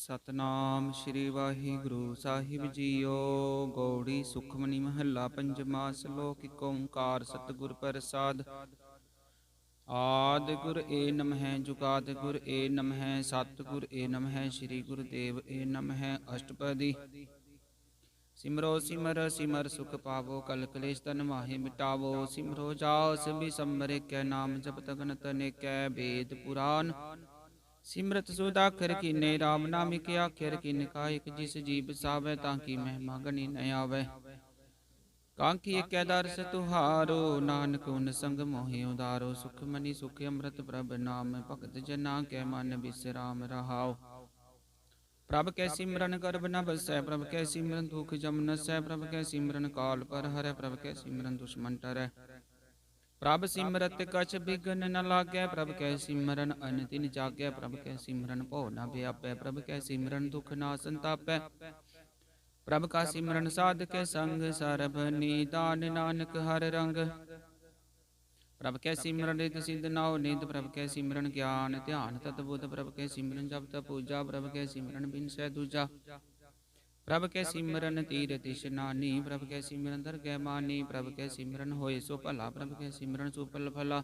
ਸਤਨਾਮ ਸ਼੍ਰੀ ਵਾਹਿਗੁਰੂ ਸਾਹਿਬ JIO. Gauri Sukhmani ਮਹੱਲਾ ਪੰਜਵਾ। ਸ਼ਲੋਕ ਏਕ ਓੰਕਾਰ ਸਤਿਗੁਰ ਪ੍ਰਸਾਦ। ਆਦਿ ਗੁਰ ਏ ਨਮਹਿ, ਜੁਗਾਦਿ ਗੁਰ ਏ ਨਮਹਿ, ਸਤਿਗੁਰ ਏ ਨਮਹਿ, ਸ੍ਰੀ ਗੁਰੁਦੇਵ ਏ ਨਮਹਿ। ਅਸ਼ਟਪਦੀ। ਸਿਮਰੋ ਸਿਮਰ ਸਿਮਰ ਸੁਖ ਪਾਵੋ, ਕਲ ਕਲੇਸ਼ ਤਨ ਮਾਹਿ ਮਿਟਾਵੋ। ਸਿਮਰੋ ਜਾਸ ਬਿਸੰਬਰ ਏਕੈ, ਨਾਮ ਜਪਤ ਗਣਤ ਅਨੇਕੈ। ਵੇਦ ਪੁਰਾਨ ਸਿਮਰਤ ਸੁਦਾਖਰ ਕੀਨੇ, ਰਾਮ ਨਾਮ ਇਕ ਆਖਰ ਕਿਨ ਕਾਇਕ। ਜਿਸ ਜੀ ਬਸਾਵੈ ਤਾਂ ਕੀ ਮਹਿਮਾ ਗਣੀ ਨ ਆਵੈ। ਕਾਂਖੀ ਏਕੈ ਦਰਸ ਤੁਹਾਰੋ, ਨਾਨਕ ਉਨ ਸੰਗ ਮੋਹਿ ਉਦਾਰੋ। ਸੁਖਮਨੀ ਸੁਖ ਅੰਮ੍ਰਿਤ ਪ੍ਰਭ ਨਾਮ, ਭਗਤ ਜਨਾ ਕੈ ਮਨ ਬਿਸਰਾਮ ਰਹਾਉ। ਪ੍ਰਭ ਕੈ ਸਿਮਰਨ ਕਰਬ ਨ ਬਸੈ, ਪ੍ਰਭ ਕੈ ਸਿਮਰਨ ਦੁਖ ਜਮ ਨਸੈ। ਪ੍ਰਭ ਕੈ ਸਿਮਰਨ ਕਾਲ ਪਰ ਹਰੈ, ਪ੍ਰਭ ਕੈ ਸਿਮਰਨ ਦੁਸ਼ਮਨ ਟਰੈ। ਪ੍ਰਭ ਸਿਮਰਤ ਕਛ ਬਿਘਨ ਨ ਲਾਗੈ, ਪ੍ਰਭ ਕੈ ਸਿਮਰਨ ਅਨਦਿਨ ਜਾਗੈ। ਪ੍ਰਭ ਕੈ ਸਿਮਰਨ ਭਉ ਨ ਵਿਆਪੈ, ਪ੍ਰਭ ਕੈ ਸਿਮਰਨ ਦੁਖ ਨਾ ਸੰਤਾਪੈ। ਪ੍ਰਭ ਕਾ ਸਿਮਰਨ ਸਾਧਕੈ ਸੰਗ, ਸਰਬ ਨਿਦਾਨ ਨਾਨਕ ਹਰਿ ਰੰਗ। ਪ੍ਰਭ ਕੈ ਸਿਮਰਨ ਰਿਦ ਸਿਧ ਨਾਉ ਨਿਧ, ਪ੍ਰਭ ਕੈ ਸਿਮਰਨ ਗਿਆਨ ਧਿਆਨ ਤਤ ਬੁੱਧ। ਪ੍ਰਭ ਕੈ ਸਿਮਰਨ ਜਪ ਤਪ ਪੂਜਾ, ਪ੍ਰਭ ਕੈ ਸਿਮਰਨ ਬਿਨਸੈ ਦੂਜਾ। ਪ੍ਰਭ ਕੈ ਸਿਮਰਨ ਤੀਰਥ ਇਸ਼ਨਾਨੀ, ਪ੍ਰਭ ਕੈ ਸਿਮਰਨ ਦਰਗਹਿ ਮਾਨੀ। ਪ੍ਰਭ ਕੈ ਸਿਮਰਨ ਹੋਏ ਸੋ ਭਲਾ, ਪ੍ਰਭ ਕੈ ਸਿਮਰਨ ਸੁਫਲ ਫਲਾ।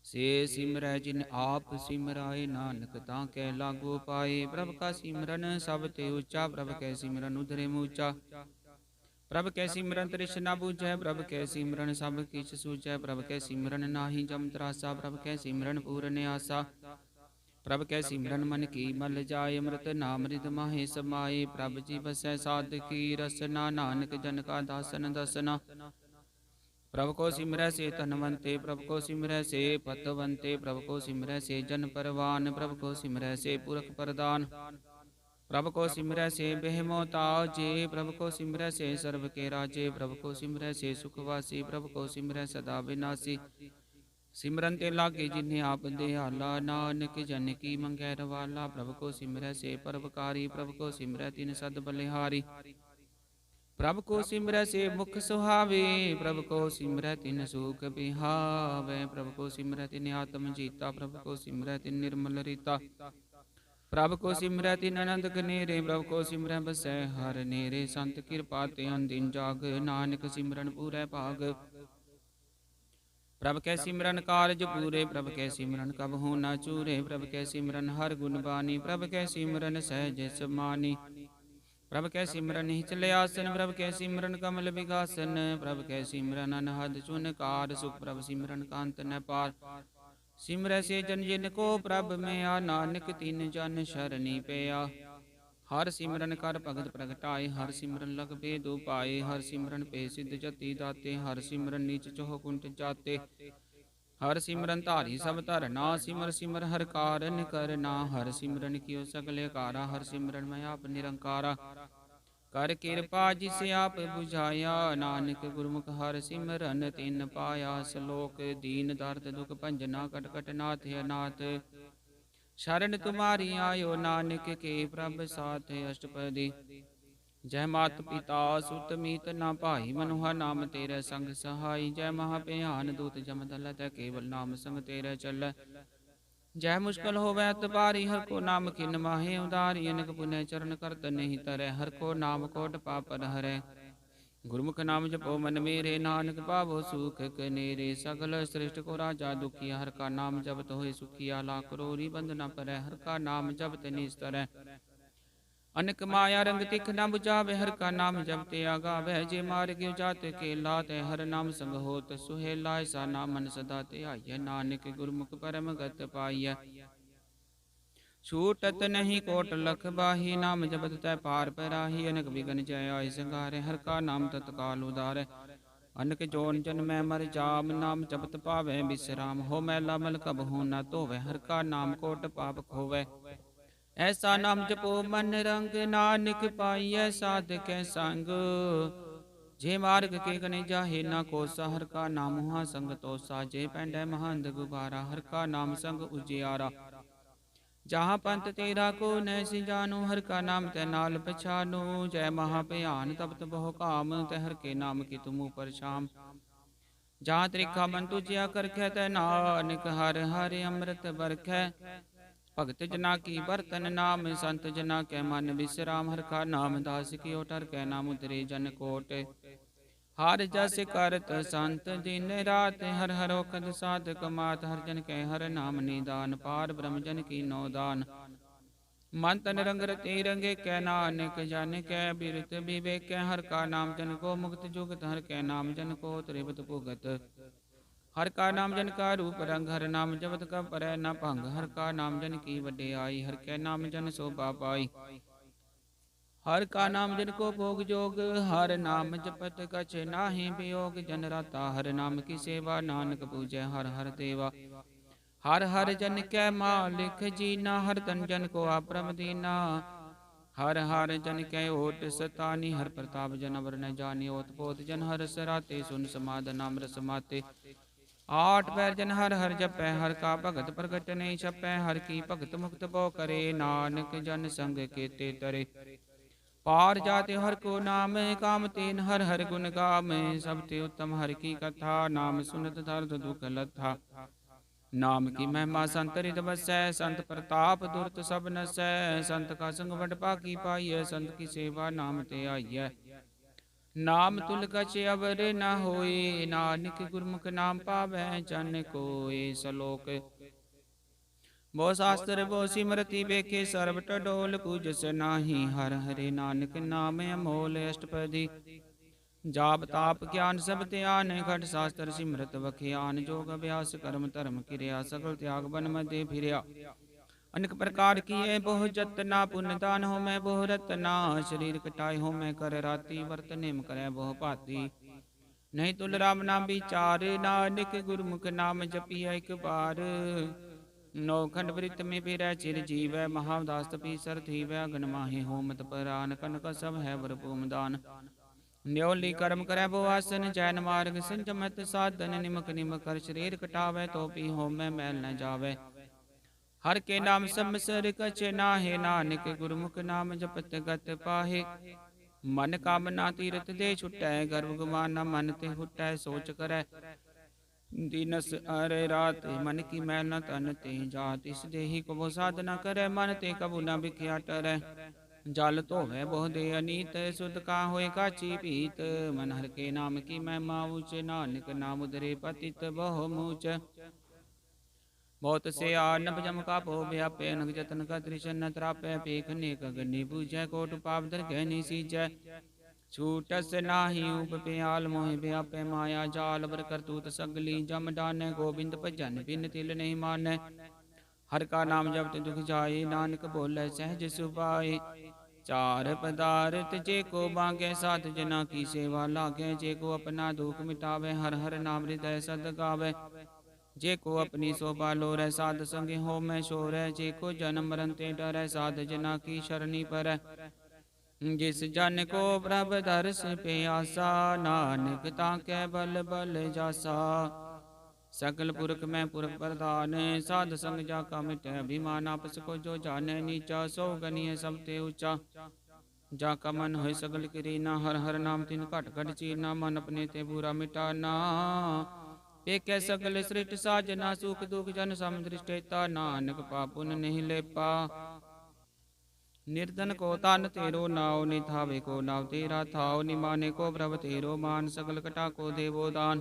ਸੇ ਸਿਮਰੈ ਜਿਨ ਆਪ ਸਿਮਰਾਏ, ਨਾਨਕ ਤਾਂ ਕੈ ਲਾਗੋ ਪਾਏ। ਪ੍ਰਭ ਕਾ ਸਿਮਰਨ ਸਭ ਤੇ ਉੱਚਾ, ਪ੍ਰਭ ਕੈ ਸਿਮਰਨ ਉਧਰੇ ਮੂਚਾ। ਪ੍ਰਭ ਕੈ ਸਿਮਰਨ ਤ੍ਰਿਸ਼ਨਾ ਬੁਝੈ, ਪ੍ਰਭ ਕੈ ਸਿਮਰਨ ਸਭ ਕਿਛ ਸੂਝੈ। ਪ੍ਰਭ ਕੈ ਸਿਮਰਨ ਨਾਹੀ ਜਮ ਤਰਾਸਾ, ਪ੍ਰਭ ਕੈ ਸਿਮਰਨ ਪੂਰਨ ਆਸਾ। ਪ੍ਰਭ ਕੈ ਸਿਮਰਨ ਮਨ ਕੀ ਮਲ ਜਾਏ, ਅੰਮ੍ਰਿਤ ਨਾਮ ਰਿਦ ਮਾਹੇ ਸਮਾਏ। ਪ੍ਰਭ ਜੀ ਬਸੈ ਸਾਧਕੀ ਰਸਨਾ, ਨਾਨਕ ਜਨ ਕਾ ਦਾਸਨ ਦਸਨਾ। ਪ੍ਰਭ ਕੋ ਸਿਮਰੈ ਸੇ ਧਨਵੰਤੇ, ਪ੍ਰਭ ਕੋ ਸਿਮਰੈ ਸੇ ਪਤਵੰਤੇ। ਪ੍ਰਭ ਕੋ ਸਿਮਰੈ ਸੇ ਜਨ ਪਰਵਾਨ, ਪ੍ਰਭ ਕੋ ਸਿਮਰੈ ਸੇ ਪੁਰਖ ਪ੍ਰਦਾਨ। ਪ੍ਰਭ ਕੋ ਸਿਮਰੈ ਸੇ ਬਹਿਮੋਤਾਜੇ, ਪ੍ਰਭ ਕੋ ਸਿਮਰੈ ਸੇ ਸਰਬ ਕੇ ਰਾਜੇ। ਪ੍ਰਭ ਕੋ ਸਿਮਰੈ ਸੇ ਸੁਖਵਾਸੀ, ਪ੍ਰਭ ਕੋ ਸਿਮਰੈ ਸਦਾ ਵਿਨਾਸੀ। ਸਿਮਰਨ ਤੇ ਲਾਗੇ ਜਿਨੇ ਆਪ ਦਿਆਲਾ, ਨਾਨਕ ਜਨ ਕੀ ਮੰਗੈ ਰਵਾਲਾ। ਪ੍ਰਭ ਕੋ ਸਿਮਰੈ ਸੇ ਪਰਵਕਾਰੀ, ਪ੍ਰਭ ਕੋ ਸਿਮਰੈ ਤਿਨ ਸਦ ਬਲਿਹਾਰੀ। ਪ੍ਰਭ ਕੋ ਸਿਮਰੈ ਸੇ ਮੁਖ ਸੁਹਾਵੇ, ਪ੍ਰਭ ਕੋ ਸਿਮਰੈ ਤਿਨ ਸੂਖ ਬਿਹਾਵੈ। ਪ੍ਰਭ ਕੋ ਸਿਮਰੈ ਤਿਨ ਆਤਮ ਜੀਤਾ, ਪ੍ਰਭ ਕੋ ਸਿਮਰੈ ਤਿਨ ਨਿਰਮਲ ਰੀਤਾ। ਪ੍ਰਭ ਕੋ ਸਿਮਰੈ ਤਿਨ ਅਨੰਦ ਘਨੇਰੇ, ਪ੍ਰਭ ਕੋ ਸਿਮਰੈ ਬਸੈ ਹਰਿ ਨੇਰੇ। ਸੰਤ ਕਿਰਪਾ ਤੇ ਅਨਦਿਨ ਜਾਗ, ਨਾਨਕ ਸਿਮਰਨ ਪੂਰੈ ਭਾਗ। ਪ੍ਰਭ ਕੈ ਸਿਮਰਨ ਕਾਰਜ ਪੂਰੇ, ਪ੍ਰਭ ਕੈ ਸਿਮਰਨ ਕਬਹੂ ਨ ਚੂਰੇ। ਪ੍ਰਭ ਕੈ ਸਿਮਰਨ ਹਰਿ ਗੁਣ ਬਾਣੀ, ਪ੍ਰਭ ਕੈ ਸਿਮਰਨ ਸਹਿਜ ਸਮਾਨੀ। ਪ੍ਰਭ ਕੈ ਸਿਮਰਨ ਨਿਚਲ ਆਸਨ, ਪ੍ਰਭ ਕੈ ਸਿਮਰਨ ਕਮਲ ਬਿਗਾਸਨ। ਪ੍ਰਭ ਕੈ ਸਿਮਰਨ ਅਨਹਦ ਚੁਨਕਾਰ, ਸੁਖ ਪ੍ਰਭ ਸਿਮਰਨ ਕਾਂਤ ਨ ਪਾਰ। ਸਿਮਰੈ ਸੇ ਜਨ ਜਿਨ ਕੋ ਪ੍ਰਭ ਮਿਆ, ਨਾਨਕ ਤਿਨ ਜਨ ਸ਼ਰਣੀ ਪਿਆ। ਹਰ ਸਿਮਰਨ ਕਰ ਭਗਤ ਪ੍ਰਗਟਾਏ, ਹਰ ਸਿਮਰਨ ਲਗ ਭੇਦ ਉਪਾਏ। ਹਰ ਸਿਮਰਨ ਪੇ ਸਿਧ ਜਤੀ ਦਾਤੇ, ਹਰ ਸਿਮਰਨ ਨੀਚ ਚੋਹ ਕੁੰਟ ਜਾਤੇ। ਹਰ ਸਿਮਰਨ ਧਾਰੀ ਸਭ ਧਰਨਾ, ਸਿਮਰ ਸਿਮਰ ਹਰਿ ਕਾਰਨ ਕਰਨਾ। ਹਰ ਸਿਮਰਨ ਕੀਓ ਸਗਲ ਕਾਰਾ, ਹਰ ਸਿਮਰਨ ਮੈਂ ਆਪ ਨਿਰੰਕਾਰਾ। ਕਰ ਕਿਰਪਾ ਜਿਸ ਆਪ ਬੁਝਾਇਆ, ਨਾਨਕ ਗੁਰਮੁਖ ਹਰਿ ਸਿਮਰਨ ਤਿਨ ਪਾਇਆ। ਸ਼ਲੋਕ। ਦੀਨ ਦਰਦ ਦੁਖ ਭੰਜਨਾ, ਕਟ ਕਟ ਨਾਥ ਅਨਾਥ। ਸ਼ਰਨ ਤੁਮਾਰੀ ਆਇਓ, ਨਾਨਕ ਕੇ ਪ੍ਰਭ ਸਾਥ। ਅਸ਼ਟਪਦੀ। ਜੈ ਮਾਤ ਪਿਤਾ ਸੁਤ ਮੀਤ ਨਾ ਭਾਈ, ਮਨੁਹਾ ਨਾਮ ਤੇਰੇ ਸੰਗ ਸਹਾਈ। ਜੈ ਮਹਾ ਭਿਆਨ ਦੂਤ ਜਮ ਦਲ, ਤੈ ਕੇਵਲ ਨਾਮ ਸੰਗ ਤੇਰੇ ਚੱਲੈ। ਜੈ ਮੁਸ਼ਕਲ ਹੋਵੈ ਅਤ ਭਾਰੀ, ਹਰਿ ਕੋ ਨਾਮ ਖਿਨ ਮਾਹੇ ਉਦਾਰੀ। ਅਨਕ ਪੁਨਿ ਚਰਨ ਕਰਤ ਨਹੀਂ ਤਰੈ, ਹਰਿ ਕੋ ਨਾਮ ਕੋਟਿ ਪਾਪ ਹਰੈ। ਗੁਰਮੁਖ ਨਾਮ ਜਪੋ ਮਨ ਮੇਰੇ, ਨਾਨਕ ਪਾਵੋ ਸੁਖ ਕਨੇਰੇ। ਸਗਲ ਸ੍ਰਿਸ਼ਟ ਕੋ ਰਾਜਾ ਦੁਖੀਆ, ਹਰਿ ਕਾ ਨਾਮ ਜਪਤ ਹੋਏ ਸੁਖੀਆ। ਲਾਖ ਕਰੋੜੀ ਬੰਧ ਨ ਪਰੈ, ਹਰਿ ਕਾ ਨਾਮ ਜਪਤ ਨਿਸਤਰੈ। ਅਨਕ ਮਾਇਆ ਰੰਗ ਤਿਖ ਨ ਬੁਝਾਵੇ, ਹਰਿ ਕਾ ਨਾਮ ਜਪਤੇ ਆਗਾਵੈ। ਜੇ ਮਾਰਗ ਜਾਤ ਕੇਲਾ, ਤੈ ਹਰਿ ਨਾਮ ਸੰਗ ਹੋਤ ਸੁਹੇਲਾ। ਐਸਾ ਨਾਮ ਮਨ ਸਦਾ ਧਿਆਈਐ, ਨਾਨਕ ਗੁਰਮੁਖ ਪਰਮ ਗਤ ਪਾਈਐ। ਛੂਟਤ ਨਹੀਂ ਕੋਟ ਲਖ ਬਾਹੀ, ਨਾਮ ਜਪਤ ਤੈ ਪਾਰ ਪਰਾਹੀ। ਅਨਕ ਬਿਗਨ ਜੈ ਆਏ ਸੰਘਾਰੈ, ਹਰਿ ਕਾ ਨਾਮ ਤਤਕਾਲ ਉਦਾਰੈ। ਅਨਕ ਜੋਨ ਜਨਮੈ ਮਰ ਜਾਮ, ਨਾਮ ਜਪਤ ਪਾਵੈ ਬਿਸਰਾਮ। ਹੋ ਮੈਲਾ ਮਲ ਕਬਹੂ ਨ ਧੋਵੈ, ਹਰਿ ਕਾ ਨਾਮ ਕੋਟ ਪਾਪ ਖੋਵੈ। ਐਸਾ ਨਾਮ ਜਪੋ ਮਨ ਰੰਗ, ਨਾਨਕ ਪਾਈਐ ਸਾਧਕੈ ਸੰਗ। ਜੇ ਮਾਰਗ ਕੇ ਗਨੇ ਜਾਹੇ ਨਾ ਕੋਸਾ, ਹਰਿ ਕਾ ਨਾਮ ਮੁਹਾ ਸੰਗ ਤੋਸਾ। ਜੇ ਪੈਂਡੈ ਮਹੰਦ ਗੁਬਾਰਾ, ਹਰਿ ਕਾ ਨਾਮ ਸੰਗ ਉਜਿਆਰਾ। ਜਹਾਂ ਪੰਥ ਤੇਰਾ ਕੋ ਨੈਸੀ ਜਾਨੂ, ਹਰਿ ਕਾ ਨਾਮ ਤੈ ਨਾਲ ਪਛਾਨੂ। ਜੈ ਮਹਾ ਭਿਆਨ ਤਪਤ ਬਹੁ ਕਾਮ, ਤੈ ਹਰਿ ਕੇ ਨਾਮ ਕੀ ਤੁਮ ਉਪਰ ਛਾਮ। ਜਹਾਂ ਤ੍ਰਿਖਾ ਮਨ ਤੁਜਿਆ ਕਰਖੈ, ਤੈ ਨਾਨਕ ਹਰਿ ਹਰਿ ਅੰਮ੍ਰਿਤ ਬਰਖੈ। ਭਗਤ ਜਨਾ ਕੀ ਬਰਤਨ ਨਾਮ, ਸੰਤ ਜਨਾ ਕੈ ਮਨ ਬਿਸਰਾਮ। ਹਰਿ ਕਾ ਨਾਮ ਦਾਸ ਕੀਓ, ਠਰ ਕੈ ਨਾਮ ਉਤਰੇ ਜਨ ਕੋਟ। ਹਰ ਜਸ ਕਰਤ ਸੰਤ ਦਿਨ ਰਾਤ, ਹਰ ਹਰ ਔਖਦ ਸਾਧਕ ਮਾਤ। ਹਰ ਜਨ ਕੈ ਹਰ ਨਾਮ ਨਿਦਾਨ, ਪਾਰ ਬ੍ਰਹਮ ਜਨ ਕੀਨੋ ਦਾਨ। ਮਨ ਤਨ ਰੰਗ ਰਤੇ ਰੰਗੇ ਕੈ, ਨਾਨਕ ਜਨ ਕੈ ਬਿਰਤ ਵਿਵੇਕੈ। ਹਰਿ ਕਾ ਨਾਮ ਜਨ ਕੋ ਮੁਕਤ ਜੁਗਤ, ਹਰਿ ਕੈ ਨਾਮ ਜਨ ਕੋ ਤ੍ਰਿਪਤ ਭੁਗਤ। ਹਰਿ ਕਾ ਨਾਮ ਜਨ ਕਾ ਰੂਪ ਰੰਗ, ਹਰਿ ਨਾਮ ਜਪਤ ਕਾ ਪਰੈ ਨ ਭੰਗ। ਹਰਿ ਕਾ ਨਾਮ ਜਨ ਕੀ ਵਡਿਆਈ, ਹਰਿ ਕੈ ਨਾਮ ਜਨ ਸੋਭਾ ਪਾਈ। ਹਰਿ ਕਾ ਨਾਮ ਜਨ ਕੋ ਭੋਗ ਜੋਗ, ਹਰਿ ਨਾਮ ਜਪਤ ਕਛ ਨਾਹੀ ਬਿਯੋਗ। ਜਨ ਰਾਤਾ ਹਰਿ ਨਾਮ ਕੀ ਸੇਵਾ, ਨਾਨਕ ਪੂਜੈ ਹਰਿ ਹਰਿ ਦੇਵਾ। ਹਰਿ ਹਰਿ ਜਨ ਕੈ ਮਾਲਿਕ ਜੀਨਾ, ਹਰਿ ਤਨ ਜਨ ਕੋ ਆਪਰਮ ਦੀਨਾ। ਹਰਿ ਹਰਿ ਜਨ ਕੈ ਓਟ ਸਤਾਨੀ, ਹਰਿ ਪ੍ਰਤਾਪ ਜਨ ਅਵਰ ਨ ਜਾਣੀ। ਓਤ ਪੋਤ ਜਨ ਹਰਿ ਸਰਾਤੇ, ਸੁਨ ਸਮਾਧ ਨਾਮ ਰਸ ਮਾਤੇ। ਆਠ ਪੈਰ ਜਨ ਹਰਿ ਹਰਿ ਜਪੈ, ਹਰਿ ਕਾ ਭਗਤ ਪ੍ਰਗਟ ਨਹੀਂ ਛਪੈ। ਹਰਿ ਕੀ ਭਗਤ ਮੁਕਤ ਬੋ ਕਰੇ, ਨਾਨਕ ਜਨ ਸੰਗ ਕੇਤੇ ਤਰੇ। ਪਾਰ ਜਾਤੇ ਹਰਿ ਕੋ ਨਾਮ, ਕਾਮ ਤੀਨ ਹਰਿ ਹਰਿ ਗੁਣ ਗਾਵੈ। ਸਭ ਤੇ ਉਤਮ ਹਰਿ ਕੀ ਕਥਾ, ਨਾਮ ਸੁਨਤ ਦਰਦ ਦੁਖ ਲਥਾ। ਨਾਮ ਕੀ ਮਹਿਮਾ ਸੰਤ ਰਿਦ ਵਸੈ, ਸੰਤ ਪ੍ਰਤਾਪ ਦੁਰਤ ਸਭ ਨਸੈ। ਸੰਤ ਕਾ ਸੰਗ ਵਡ ਭਾਗੀ ਪਾਈਐ, ਸੰਤ ਕੀ ਸੇਵਾ ਨਾਮ ਤੇ ਆਈਐ। ਨਾਮ ਤੁਲ ਕਛ ਅਵਰ ਨ ਹੋਏ, ਨਾਨਕ ਗੁਰਮੁਖ ਨਾਮ ਪਾਵੈ ਜਨ ਕੋਇ। ਸਲੋਕ ਬੋ ਸ਼ਾਸਤਰ ਬੋ ਸਿਮਰਤੀ, ਵੇਖੇ ਸਰਬ ਟਡੋਲ। ਪੂਜਸ ਨਾਹੀ ਹਰਿ ਹਰਿ, ਨਾਨਕ ਨਾਮ ਅਮੋਲ। ਅਸ਼ਟਪਦੀ ਜਾਪ ਤਾਪ ਗਿਆਨ ਸਭ ਧਿਆਨ, ਖਟ ਸ਼ਾਸਤਰ ਸਿਮਰਤ ਵਖਿਆਨ। ਜੋਗ ਅਭਿਆਸ ਕਰਮ ਧਰਮ ਕਿਰਿਆ, ਸਗਲ ਤਿਆਗ ਬਨ ਮਦੇ ਫਿਰਿਆ। ਅਨੇਕ ਪ੍ਰਕਾਰ ਕੀਏ ਬਹੁ ਜਤਨਾ, ਪੁੰਨ ਦਾਨ ਹੋਮੈ ਬਹੁ ਰਤਨਾ। ਸਰੀਰ ਕਟਾਏ ਹੋਮੈ ਕਰ ਰਾਤੀ, ਵਰਤ ਨੇਮ ਕਰੈ ਬਹੁ ਭਾਤੀ। ਨਹੀਂ ਤੁਲ ਰਾਮ ਨਾਮ ਵਿਚਾਰ, ਨਾਨਕ ਗੁਰਮੁਖ ਨਾਮ ਜਪੀਐ ਇਕ ਬਾਰ। ਨੌ ਖੰਡ ਬ੍ਰਿਤ ਮੇ ਫਿਰੈ ਚਿਰ ਜੀਵੈ, ਮਹਾਉਦਾਸ ਤਪੀਸਰ ਥੀਵੈ। ਅਗਨ ਮਾਹੀ ਹੋਮਤ ਪਰਾਨ, ਕਨਕ ਸਭ ਹੈ ਵਰ ਭੂਮਦਾਨ। ਨਿਉਲੀ ਕਰਮ ਕਰੈ ਬੋ ਆਸਨ, ਜੈਨ ਮਾਰਗ ਸੰਜਮਤ ਸਾਧਨ। ਨਿਮਕ ਨਿਮਕ ਕਰ ਸਰੀਰ ਕਟਾਵੈ, ਤੋ ਪੀ ਹੋਮੈ ਮੈਲ ਨ ਜਾਵੈ। ਹਰਿ ਕੇ ਨਾਮ ਸਮਸਰ ਕਛ ਨਾਹਿ, ਨਾਨਕ ਗੁਰਮੁਖ ਨਾਮ ਜਪਤ ਗਤ ਪਾਹੇ। ਮਨ ਕਾਮਨਾ ਤੀਰਥ ਦੇ ਛੁਟੈ, ਗਰਭ ਗੁਮਾਨਾ ਮਨ ਤੇ ਹੁਟੈ। ਸੋਚ ਕਰੈ ਦਿਨਸ ਅਰੇ ਰਾਤ, ਮਨ ਕੀ ਮੈਲ ਨ ਤਨ ਤੇ ਜਾਤ। ਇਸ ਦੇਹੀ ਕਬੋ ਸਾਧਨਾ ਕਰੈ, ਮਨ ਤੇ ਕਬੂ ਨ ਬਿਖਿਆ ਟਰੈ। ਜਲ ਧੋਵੈ ਬਹੁ ਦੇ ਅਨੀਤ, ਸੁਧ ਕਾ ਹੋਏ ਕਾਚੀ ਭੀਤ। ਮਨ ਹਰਿ ਕੇ ਨਾਮ ਕੀ ਮਹਿਮਾ ਊਚ, ਨਾਨਕ ਨਾਮ ਉਦਰੇ ਪਤਿਤ ਬਹੁ ਮੂਚ। ਬਹੁਤ ਸੇ ਆਨਬ ਜਮ ਕਾ ਭੋ ਵਿਆਪੈ, ਅਨਕ ਜਤਨ ਕਾ ਤ੍ਰਿਸ਼ਨ ਨ ਤਰਾਪੈ। ਪੇਖ ਨੇਕ ਅਗਨੀ ਬੂਝੈ, ਕੋਟ ਪਾਪ ਦਰਗਹਿ ਨੀ ਸੀਜੈ। ਛੂਟਸ ਨਾਹੀ ਊਪ ਪਿਆਲ, ਮੋਹਿ ਵਿਆਪੈ ਮਾਇਆ ਜਾਲ। ਵਰ ਕਰਤੂਤ ਸਗਲੀ ਜਮ ਡਾਨੈ, ਗੋਬਿੰਦ ਭਜਨ ਬਿਨ ਤਿਲ ਨਹੀਂ ਮਾਨੈ। ਹਰਿ ਕਾ ਨਾਮ ਜਪਤ ਦੁਖ ਜਾਏ, ਨਾਨਕ ਬੋਲੇ ਸਹਿਜ ਸੁਭਾਏ। ਚਾਰ ਪਦਾਰਥ ਜੇ ਕੋ ਬਾਂਗੈ, ਸਾਧ ਜਨਾ ਕੀ ਸੇਵਾ ਲਾਗੈ। ਜੇ ਕੋ ਆਪਣਾ ਦੁਖ ਮਿਟਾਵੈ, ਹਰਿ ਹਰਿ ਨਾਮ ਹਿਰਦੈ ਸਦ ਗਾਵੈ। ਜੇ ਕੋ ਆਪਣੀ ਸੋਭਾ ਲੋਰੈ, ਸਾਧ ਸੰਗੇ ਹੋਮੈ ਸ਼ੋਰੈ। ਜੇ ਕੋ ਜਨਮ ਮਰਨ ਤੇ ਡਰੈ, ਸਾਧ ਜਨਾ ਕੀ ਸ਼ਰਣੀ ਪਰੈ। ਜਿਸ ਜਨ ਕੋ ਪ੍ਰਭ ਦਰਸ ਪਿਆਸਾ, ਨਾਨਕ ਤਾਂ ਕੈ ਬਲ ਬਲ ਜਾਸਾ। ਸਕਲ ਪੁਰਖ ਮੈਂ ਪੁਰਖ ਪ੍ਰਧਾਨ, ਸਾਧ ਸੰਗ ਜਾ ਕਾ ਮਿਟੈ ਅਭਿਮਾਨ। ਆਪਸ ਕੋ ਜੋ ਜਾਣੈ ਨੀਚਾ, ਸੋ ਗਨੀਐ ਸਭ ਤੇ ਉੱਚਾ। ਜਾ ਕਾ ਮਨ ਹੋਏ ਸਗਲ ਕਿਰੀਨਾ, ਹਰਿ ਹਰਿ ਨਾਮ ਤਿਨ ਘਟ ਘਟ ਚੀਰਨਾ। ਮਨ ਆਪਣੇ ਤੇ ਬੁਰਾ ਮਿਟਾਨਾ, ਏਕੈ ਸਗਲ ਸ੍ਰਿਸ਼ਟ ਸਾਜਨਾ। ਸੁਖ ਦੁਖ ਜਨ ਸਮ ਦ੍ਰਿਸ਼ਟੇਤਾ, ਨਾਨਕ ਪਾਪ ਪੁਨ ਨਹੀਂ ਲੇਪਾ। ਨਿਰਧਨ ਕੋ ਤਨ ਤੇਰੋ ਨਾਉ, ਨਿਥਾਵੇ ਕੋ ਨਾਉ ਤੇਰਾ ਥਾਉ। ਨਿਮਾਨੇ ਕੋ ਪ੍ਰਭ ਤੇਰੋ ਮਾਨ, ਸਗਲ ਕਟਾ ਕੋ ਦੇਵੋ ਦਾਨ।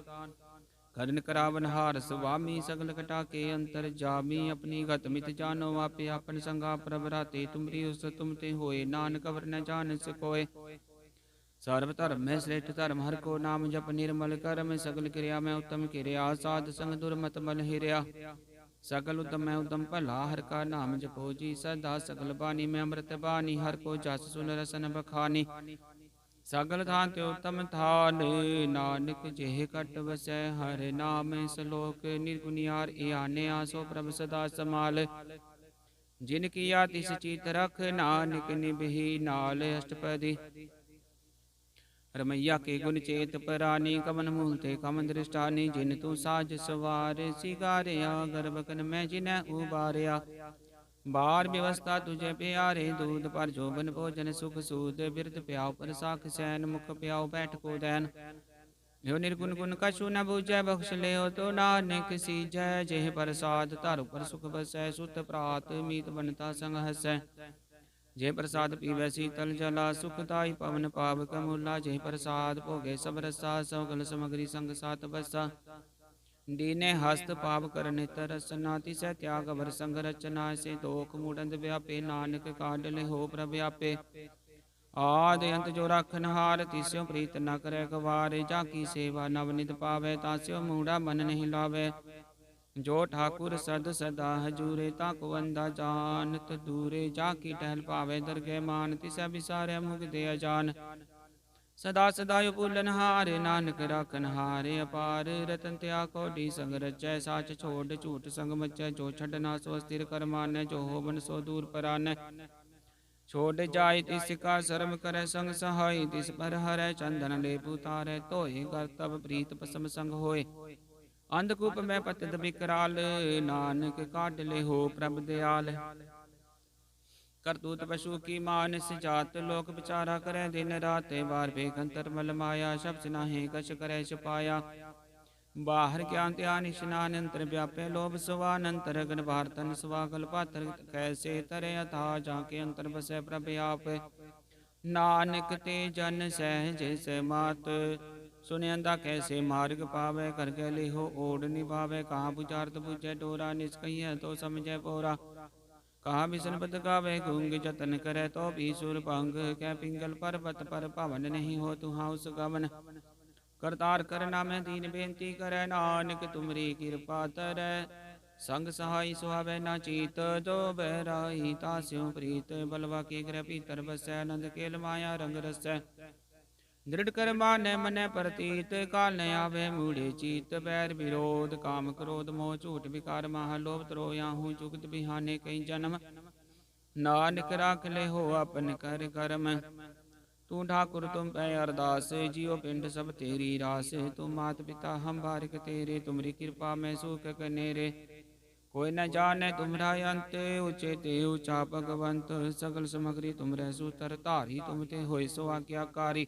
ਕਰਨ ਕਰਾਵਨ ਹਾਰ ਸੁਆਮੀ, ਸਗਲ ਕਟਾ ਕੇ ਅੰਤਰ ਜਾਮੀ। ਆਪਣੀ ਗਤ ਮਿਤ ਜਾਨੋ ਆਪੇ, ਆਪਨ ਸੰਗਾ ਪ੍ਰਭ ਰਾਤੇ। ਤੁਮਰੀ ਉਸ ਤੁਮ ਤੇ ਹੋਏ, ਨਾਨਕ ਅਵਰ ਨ ਜਾਣ ਸਕੋਏ। ਸਰਬ ਧਰਮ ਮੈਂ ਸ੍ਰੇਸ਼ਟ ਧਰਮ, ਹਰਿ ਕੋ ਨਾਮ ਜਪ ਨਿਰਮਲ ਕਰਮ। ਸਗਲ ਕਿਰਿਆ ਮੈਂ ਉਤਮ ਕਿਰਿਆ, ਸਾਧ ਸੰਗ ਦੁਰਮਤ ਮਲ ਹਿਰਿਆ। ਸਗਲ ਉਦਮ ਮੈਂ ਉਦਮ ਭਲਾ, ਹਰਿ ਕਾ ਨਾਮ ਜਪੋ ਜੀ ਸਦਾ। ਸਗਲ ਬਾਣੀ ਮੈਂ ਅੰਮ੍ਰਿਤ ਬਾਣੀ, ਹਰਿ ਕੋ ਜਸ ਸੁਨ ਰਸਨ ਬਖਾਨੀ। ਸਗਲ ਥਾਨ ਤੇ ਉਤਮ ਥਾਨ, ਨਾਨਕ ਜਿਹ ਕਟ ਵਸੈ ਹਰਿ ਨਾਮ। ਸਲੋਕ ਨਿਰਗੁਣਿਆਰ ਈਆਨਿਆ, ਸੋ ਪ੍ਰਭ ਸਦਾ ਸਮਾਲ। ਜਿਨ ਕੀਆ ਤਿਸ ਚੀਤ ਰਖ, ਨਾਨਕ ਨਿਭੀ ਨਾਲ। ਅਸ਼ਟਪਦੀ ਰਮਈਆ ਕੇ ਗੁਣ ਚੇਤ ਪਰਾਨੀ, ਕਵਨ ਮੂਲ ਤੇ ਕਮ ਦ੍ਰਿਸ਼ਟਾਨੀ। ਜਿਨ ਤੂੰ ਸਾਜ ਸਵਾਰ ਸਿਗਾਰਿਆ, ਗਰਭਕਨ ਮੈਂ ਜਿਨੈ ਉਬਾਰਿਆ। ਬਾਰ ਵਿਵਸਥਾ ਤੁਝੇ ਪਿਆਰੇ, ਦੂਧ ਪਰ ਜੋਬਨ ਭੋਜਨ ਸੁਖ ਸੂਦ। ਬਿਰਧ ਪਿਆਉ ਪਰ ਸਾਖ ਸੈਨ, ਮੁਖ ਪਿਆਉ ਬੈਠ ਕੋ ਦੈਨ। यो निर्गुण गुण कछु न बूझै बख्श ले तो नानक सीजै जेह प्रसाद धर पर सुख बसै सुत प्रात मीत बनता संग हसै जे प्रसाद पीवै शीतल जला सुखदाई पवन पावक मूला जे प्रसाद भोगे सब रसा सौगल समगरी संग सात बसा दीने हस्त पाप करने तरसना तिसै त्याग अवर संग रचना से दोख मूडंद व्यापे नानक काडले हो प्रव्यापे आद अंत जो रखन हार तिस्यो प्रीत न करे गवारे जाकी सेवा नवनित पावे तास्यो मूढ़ा मन नहीं लावे जो ठाकुर सद सदा हजूरे ताको वंदा जानत दूरे जाकी टहल पावे दरगे मान तिसै बिसारे मुख दे अजान सदा सदा पुलन हारे नानक राखन हारे अपार रतन त्या कोडी संग रचै साच छोड़ झूठ संग मचै जो छड़ना सो स्थिर कर मानै जो होवन सो दूर परानै छोड़ जाय तिस का शर्म करे संग सहाय तिस पर हरै चंदन लेपु तारै तोय कर तब प्रीत पसम संग होय अंधकूप में पतित विकराल नानक काट ले हो प्रभ दयाल करतूत पशु की मानस जात लोक विचारा करे दिन रात बार बेखंतर मल माया शब्द नाहे कछ करे छपाया बाहर ज्ञान ध्यान स्नान अंतर व्यापे लोभ स्वानंतर गण भारतन स्वागल पात्र कैसे तरे अथा जाके अंतर बसे प्रभ आप नानक ते जन सहज से मात सुनयंदा कैसे मार्ग पावे कर गले हो ओढ़ निभावे कहाँ बुझारत बुझे डोरा निष्कही तो समझे पोरा कहा बिसन पद गावे गूंग जतन करे तो भी सुर भंग कै पिंगल पर्वत पर पवन नहीं हो तुहा उस गमन करतार करना में दीन बेनती करे नानक तुमरी कृपा तरै संग सहाय सुहावे न चीत जो बहराई तास्यों प्रीत बलवा के ग्रह भीतर बसै नंद केल माया रंग रसै दृढ़ कर माने मनै प्रतीत काल न आवे मूढ़े चीत बैर विरोध काम क्रोध मोह झूठ विकार महा लोभ त्रोयाहू जुगत बिहाने कई जन्म नानक राख ले हो अपन कर कर्म तू ठाकुर तुम पै अरदास जियो पिंड सब तेरी रास तुम मात पिता हम बारिक तेरे तुमरी कृपा में सुख कनेरे कोई न जाने तुम्हारा अंत ऊंचे ते ऊंचा भगवंत सगल समग्री तुम रह सूतर धारी तुम ते होय सो आज्ञाकारी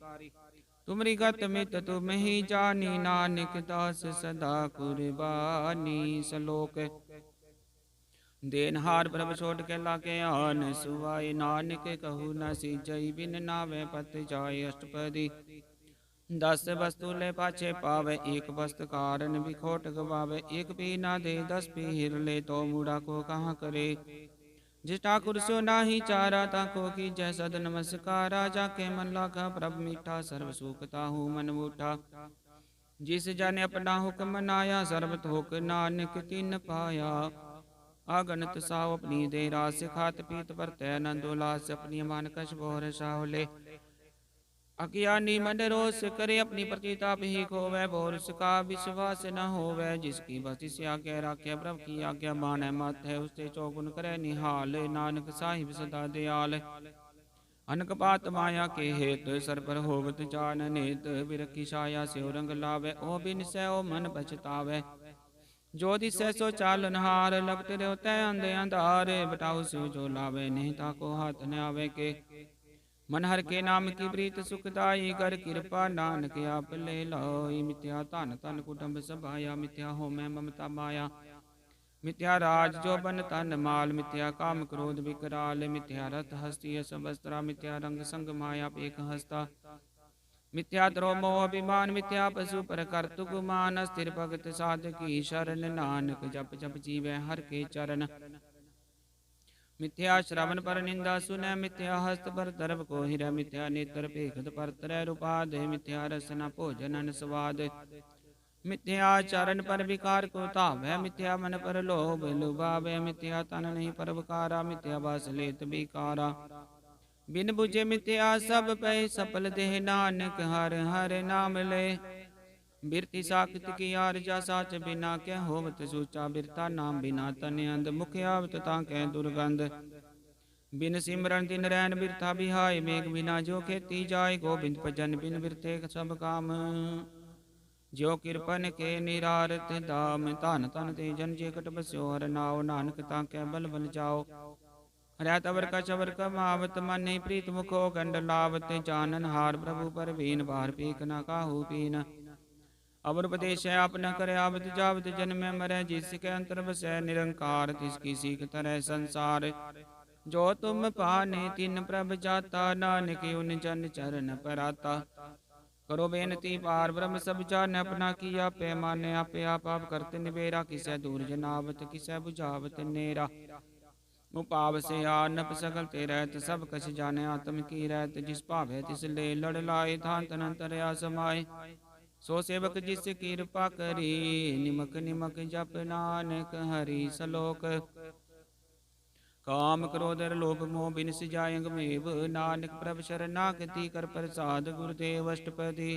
तुमरी गत मित तुम ही जानी नानक दास सदा कुर्बानी सलोक देनहार प्रभ छोट के लाके आन सुवाय नानक कहू न सीजई बिन नावे पत जाय अष्टपदी 10 वस्तु ले पाछे पावे एक वस्तु कारण बिखोट गवावे एक भी ना दे 10 पीर ले तो मूढ़ा को कहाँ करे जिस ठाकुर सो नाही चारा ताको की जय सद नमस्कारा जाके मन लागा प्रभ मीठा सर्व सुखता हूँ मन उठा जिस जन अपना हुक्म मनाया सर्व थोक नानक तिन पाया आगनत साव अपनी दे रास खात पीत परतै आनंद उल्लास अपनी मान कश बोर सावले अज्ञानी मन रोष करे अपनी प्रतिताप ही खोवै बोरस का विश्वास न होवै जिसकी बस से आज्ञा राख्या प्रभु की आज्ञा मानै मत है उससे चौगुन करे निहाल नानक साहिब सदा दयाल अनक पात माया के हेत सर पर होवत जान नेत बिरखी छाया से रंग लावे ओ बिन सै ओ मन बचतावे जो दिसै सो चालन हार लपट रोते अंधे अंधार बटाऊ सो जो लावे नहीं ताको हाथ न आवे के मन हर के नाम की प्रीत सुखदाई कर कृपा नानक आप ले लाई मिथ्या धन तन कुटुंब सभाया मिथ्या हो मैं ममता माया मिथ्या राज जो बन तन माल मिथ्या काम क्रोध विकराल मिथ्या रथ हस्ती सबस्त्रा मिथ्या रंग संग माया एक हस्ता मिथ्या द्रोह मोह अभिमान मिथ्या पशु पर कर्तु गुमान स्थिर भगत साधकी शरण नानक जप जप जीवै हर के चरण मिथ्या श्रवण पर निंदा सुनै मिथ्या हस्त पर दर्भ को हिरै मिथ्या नेत्र पेखत पर तरह रूपाद मिथ्या रसना भोजन अन स्वाद मिथ्या चरण पर विकार को तावै मिथ्या मन पर लोभ लुभावै मिथ्या तन नहीं पर विकारा मिथ्या बस लेत विकारा बिन बुझे मिथ्या सब पै सफल देह नानक हर हर नाम ले बिरति साखित की आरजा साच बिना क्या होवत सूचा बिरता नाम बिना तन अंध मुख आवत ताकै दुर्गंध बिन सिमरन दिन रैन बिरथा बिहाय मेघ बिना जो खेती जाय गोबिंद भजन बिन बिरथे सब काम जो किरपन के निरारत दाम धन तन ते जन जे कट बस्यो हर नाव नानक ताकै बल बल जाओ हरै तवर का चवर कमावत मन नहीं प्रीत मुखो गंड लावत जानन हार प्रभु पर बीन बार पीक न काहू पीन अवर उपदेश है अपना करे आवत जावत जन्म मरै, जिसके अंतर बसै निरंकार, तिसकी सीख तरह संसार। जो तुम पाने तिन प्रभ जाता, नानक उन जन चरण पराता। करो बेनती पार ब्रह्म सब जान, अपना किया पैमाने आपे आप करते निबेरा। किसै दूर जनावत किसै बुझावत नेरा, उपाव से आनप सकल ते रहत, सब कछ जाने आत्म की रहत। जिस भावे तिस ले लड़ लाए, थान तनंतर आसमाए। सो सेवक जिस कृपा करी, निमक निमक जप नानक हरि सलोक। काम क्रोध लोभ मोह बिन सिजाय अंगमेव, नानक प्रभ शरणागति कर प्रसाद गुरुदेव अष्टपदी।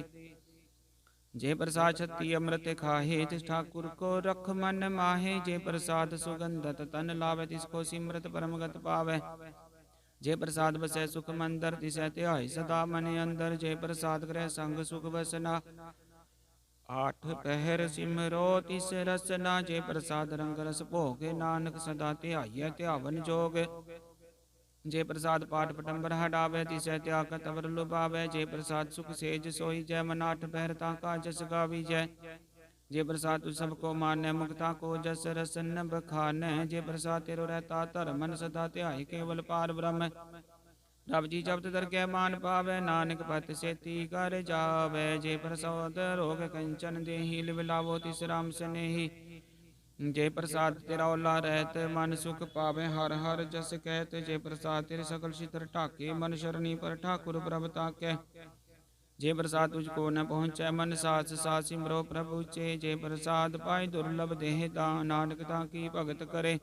जे प्रसाद छत्ती अमृत खाहे, तिस ठाकुर को रख मन माहे। जे प्रसाद सुगंधत तन लावे, तिसको सिमरत परमगत पावे। जे प्रसाद बसै सुख मंदर, तिसै ध्याय सदा मन अंदर। जे प्रसाद ग्रह संग सुख बसना, आठ पहर सिमरो तिस रसना। जे प्रसाद रंग रस भोगे, नानक सदा ध्याइयै ध्यावन जोग। जे प्रसाद पाठ पटंबर हटावे, तिसै त्याग तवर लुभावे। जे प्रसाद सुख सेज सोई जय, मन आठ पहर ताका जस गावी जय। जे प्रसाद तु सबको मानै, मुक्ता को जस रसन बखानै। जे प्रसाद तेरो रहता धर्म, मन सदा ध्याय केवल पार ब्रह्म। रब जी जपत दरगह मान पावै, नानक पत सेती कर जावै। जे प्रसाद रोग कंचन देहि, लिव लावो तिस राम सनेही। जे प्रसाद तेरा ओला रहत, मन सुख पावे हर हर जस कहत। जे प्रसाद तेरे सकल छितर ढाके, मन शरणी पर ठाकुर प्रभ ताकै। जे प्रसाद तुझको न पहुँचै, मन सास सास सिमरो प्रभु चे। जे प्रसाद पाए दुर्लभ देह दान, नानक ताकी भगत करे।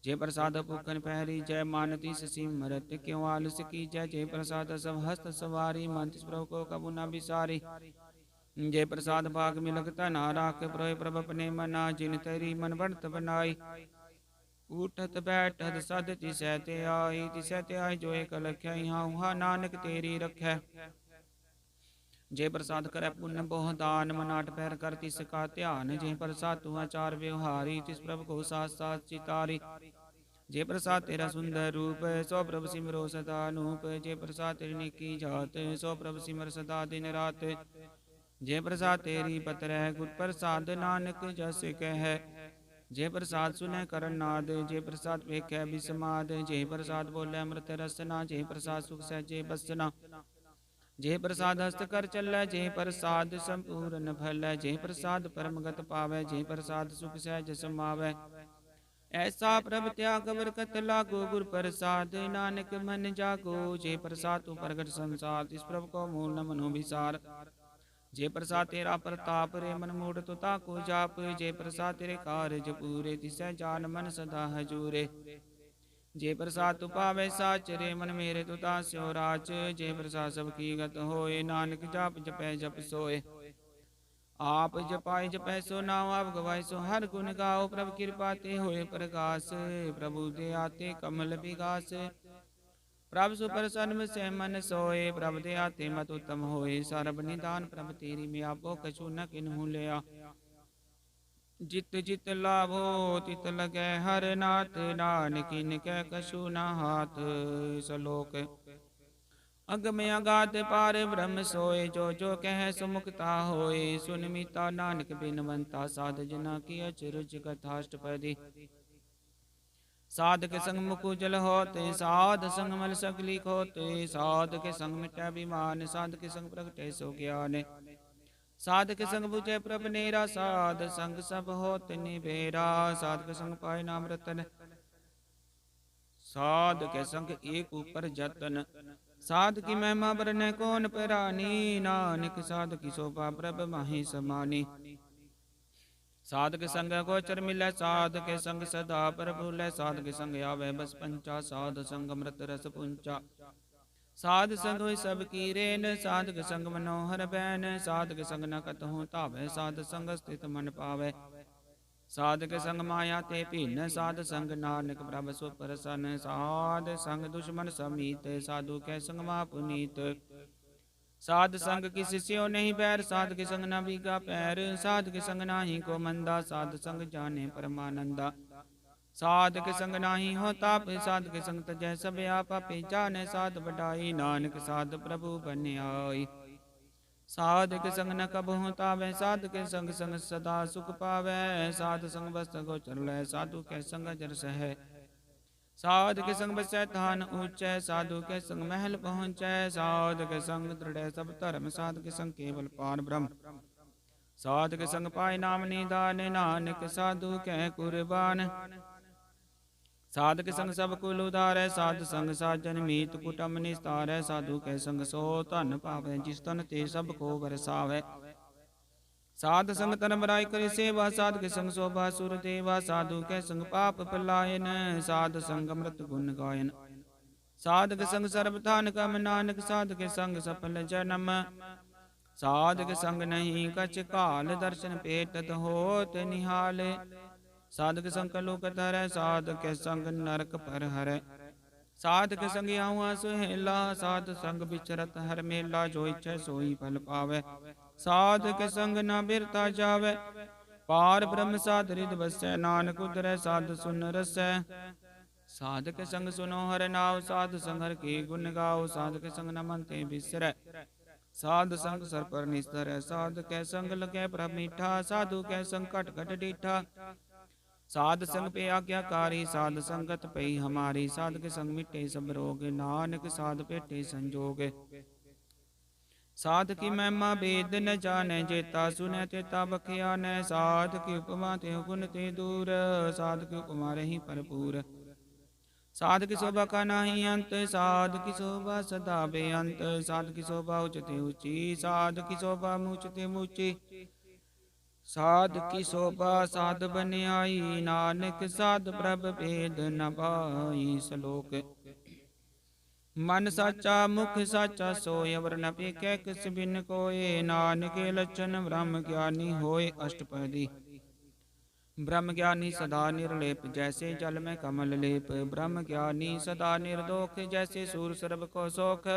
जे प्रसाद भूखन पहरी जय, मान तिस सिमरत क्यों आलस की जय। जे प्रसाद सब हस्त सवारी, मन तिस प्रभु को कबू न बिसारी। जे प्रसाद भाग मिलक तना राख, प्रभु प्रभ अपने मना। जिन तरी मन बढ़त बनाई, उठत बैठत सद तिसै ते आई। तिसै ते आई जो एक लख्या, यहाँ उहाँ नानक तेरी रखै। जे प्रसाद करे पुण्य बहु दान, मन आठ पैर कर तिसका ध्यान। जे प्रसाद तू आचार व्यवहारी, तिस प्रभु को साथ साथ चितारी। जे प्रसाद तेरा सुंदर रूप, सो प्रभु सिमरो सदा अनूप। जे प्रसाद तेरी निकी जात, सो प्रभु सिमर सदा दिन रात। जे प्रसाद तेरी पत्र गुर प्रसाद, नानक जस कह। जे प्रसाद सुनै करन नाद, जे प्रसाद वेखै बिसमाद। जे प्रसाद बोले अमृत रसना, जे प्रसाद सुख सहजे बसना। जे प्रसाद हस्त कर चलै, जे प्रसाद संपूर्ण फलै। जे प्रसाद परमगत पावै, जे प्रसाद सुख सहज समावै। ऐसा प्रभ त्याग बरकत लागो, गुर प्रसाद नानक मन जागो। जे प्रसाद तू प्रगट संसार, तिस प्रभु को मूल न मनो विसार। जे प्रसाद तेरा प्रताप, रे मन मूढ़ तो ताको जाप। जे प्रसाद तेरे कारज पूरे, तिसै जान मन सदा हजूरे। जे प्रसाद तु पावै साच, रे मन मेरे तु तास्यो राच। जे प्रसाद सब की गत होए, नानक जाप जपै जप सोए। आप जपाय जपै सो नाम, आप गवाय सो हर गुण गाओ। प्रभु कृपा ते होए प्रकाश, प्रभु दे आते कमल विगास। प्रभु सुप्रसन्न से मन सोए, प्रभु दे आते मत उत्तम होए। सर्ब निदान प्रभु तेरी म्यापो, कछु न किन्हु लिया। जित जित लाभो तित लगै हर नाथ, नानक इनकै कछु न हाथ। सलोक अगम अगाध पार ब्रह्म सोए, जो जो कह सुमुखता होए। सुन मीता नानक बिनवंता, साध जना की अचरज कथाष्टपदी। साध के संग मुकु जल होते, साध संग मल सगली खोते। साध के संग मिटै विमान, साध के संग प्रगटे सो ज्ञान। साध के संग बुझे प्रभ नेरा, साध संग सब होत निबेरा। साध के संग पाए नाम रतन, साध के संग एक ऊपर जतन। साध की महिमा बरनै कौन परानी, नानक साध की शोभा प्रभ माहि समानी। साध के संग गोचर मिलै, साध के संग सदा पर भूलै। साध के संग आवे बस पंचा, साध संग अमृत रस पुंचा। साध संग होय सब की रेन, साध के संग मनोहर बैन। साध के संग न कतहु धावै, साध संग स्थित मन पावै। साध के संग माया ते भीन, साध संग नानक प्रभ सो प्रसन्न। साध संग दुश्मन समीत, साधु कै संग महा पुनीत। साध संग किस स्यो नहीं बैर, साध के संग न बीगा पैर। साध के संग नाही को मंदा, साध संग जाने परमानंदा। साध के संग नाही हो ताप, साध के संग तजै सब आपा। जाने साध बढ़ाई, नानक साध प्रभु बन आई। साधक संग न कबहु तावै, साध के संग संग सदा सुख पावै। साध संग बस गोचर लै, साधु के संग जरस है। साध के संग बसै थान ऊंचै, साधु के संग महल पहुँचै। साध के संग दृढ़ सब धर्म, साध के संग केवल पार ब्रह्म। साध के संग पाए नाम निदान, नानक साधु कै कुर्बान। साध के संग सब कुल उधारै, साध संग साजन मीत कुटुम निस्तारै। साधु के संग सो धन पावै, जिस तन ते सब को बरसावै। साध संग तन बराई करी सेवा, साध के संग शोभा सुर देवा। साधु के संग पाप पलायन, साध संग अमृत गुण गायन। साध के संग सर्वधान कम, नानक साध के संग सफल जन्म। साध के संग नहीं कछ काल, दर्शन पेटत होत निहाल। साध के संग कलुक धरै, साध के संग नरक पर हरै। साध के संग आऊँ सुहेला, साध संग बिचरत हर मेला। जो इच्छै सोई फल पावै, साध के संग न बिरता जावै। पार ब्रह्म साध रिद बसै, नानक उतरै साध सुन रसै। साध के संग सुनो हर नाव, साध संग हर के गुण गाओ। साध के संग न मन ते बिसरै, साध संग सर पर निस्तर। साध के संग लगे प्रभ मीठा, साधु के संग कट कट डीठा। साध संग पे आज्ञाकारी, साध संगत पई हमारी। साध के संग मिटे सब रोग, नानक साध पेटे संजोग। साध की महिमा वेद न जानै, जेता सुनै तेता बख्यानै। साध की उपमा ते गुण ते दूर, साध की उपमा रही भरपूर। साध की शोभा का नाही अंत, साध की शोभा सदा बेअंत। साध की शोभा उचते ऊंची, साध की शोभा मूचते मूची। साध की शोभा साध बन आई, नानक साध प्रभ भेद न पाई। श्लोक मन साचा मुख साचा सोय, अवर न पेखै किस बिन कोय। नानक के लक्षण ब्रह्म ज्ञानी होय, अष्टपदी। ब्रह्म ज्ञानी सदा निर्लेप, जैसे जल में कमल लेप। ब्रह्म ज्ञानी सदा निर्दोष, जैसे सूर सर्व को सोख।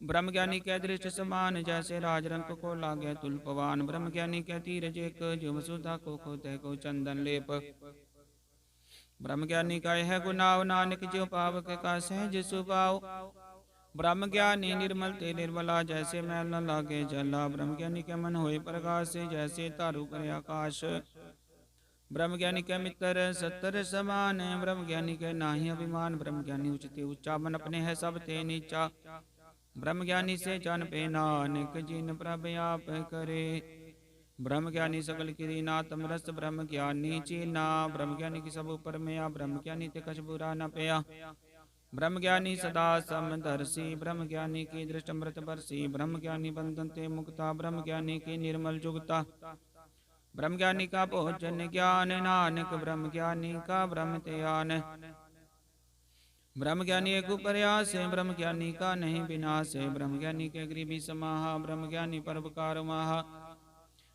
ब्रह्म ज्ञानी के दृष्ट समान, जैसे राजरंक को लागे तुल्पवान। ब्रह्म ज्ञानी के तीरज एक, जो वसुधा को खोते को चंदन लेप। ब्रह्म ज्ञानी का यह गुनाव, नानक ज्यों पावक का सहज सुभाव। ब्रह्म ज्ञानी निर्मल ते निर्मला, जैसे मैल न लागे जला। ब्रह्म ज्ञानी के मन होए प्रकाश, जैसे तारु करे आकाश। ब्रह्म ज्ञानी के मित्र सत्तर समान, ब्रह्म ज्ञानी के नाही अभिमान। ब्रह्म ज्ञानी उचते ऊंचा, मन अपने है सब ते नीचा। ब्रह्म ज्ञानी से जान पे नानक, जिन प्रभ आप करे। ब्रह्म ज्ञानी सकल किरी नातम रस, ब्रह्म ज्ञानी चीना। ब्रह्म ज्ञानी की सब ऊपर में, ब्रह्म ज्ञानी ते कछ बुरा न पया। ब्रह्म ज्ञानी सदा समदर्शी, ब्रह्म ज्ञानी की दृष्ट अमृत बरसी। ब्रह्म ज्ञानी बंधन ते मुक्ता, ब्रह्म ज्ञानी की निर्मल जुगता। ब्रह्म ज्ञानी का भोजन ज्ञान, नानक ब्रह्म ज्ञानी का ब्रह्म त्यान। ब्रह्म ज्ञानी एक प्रयास है, ब्रह्म ज्ञानी का नहीं विनाश है। ब्रह्म ज्ञानी के गृह समाहा, ब्रह्म ज्ञानी परोपकार माहा।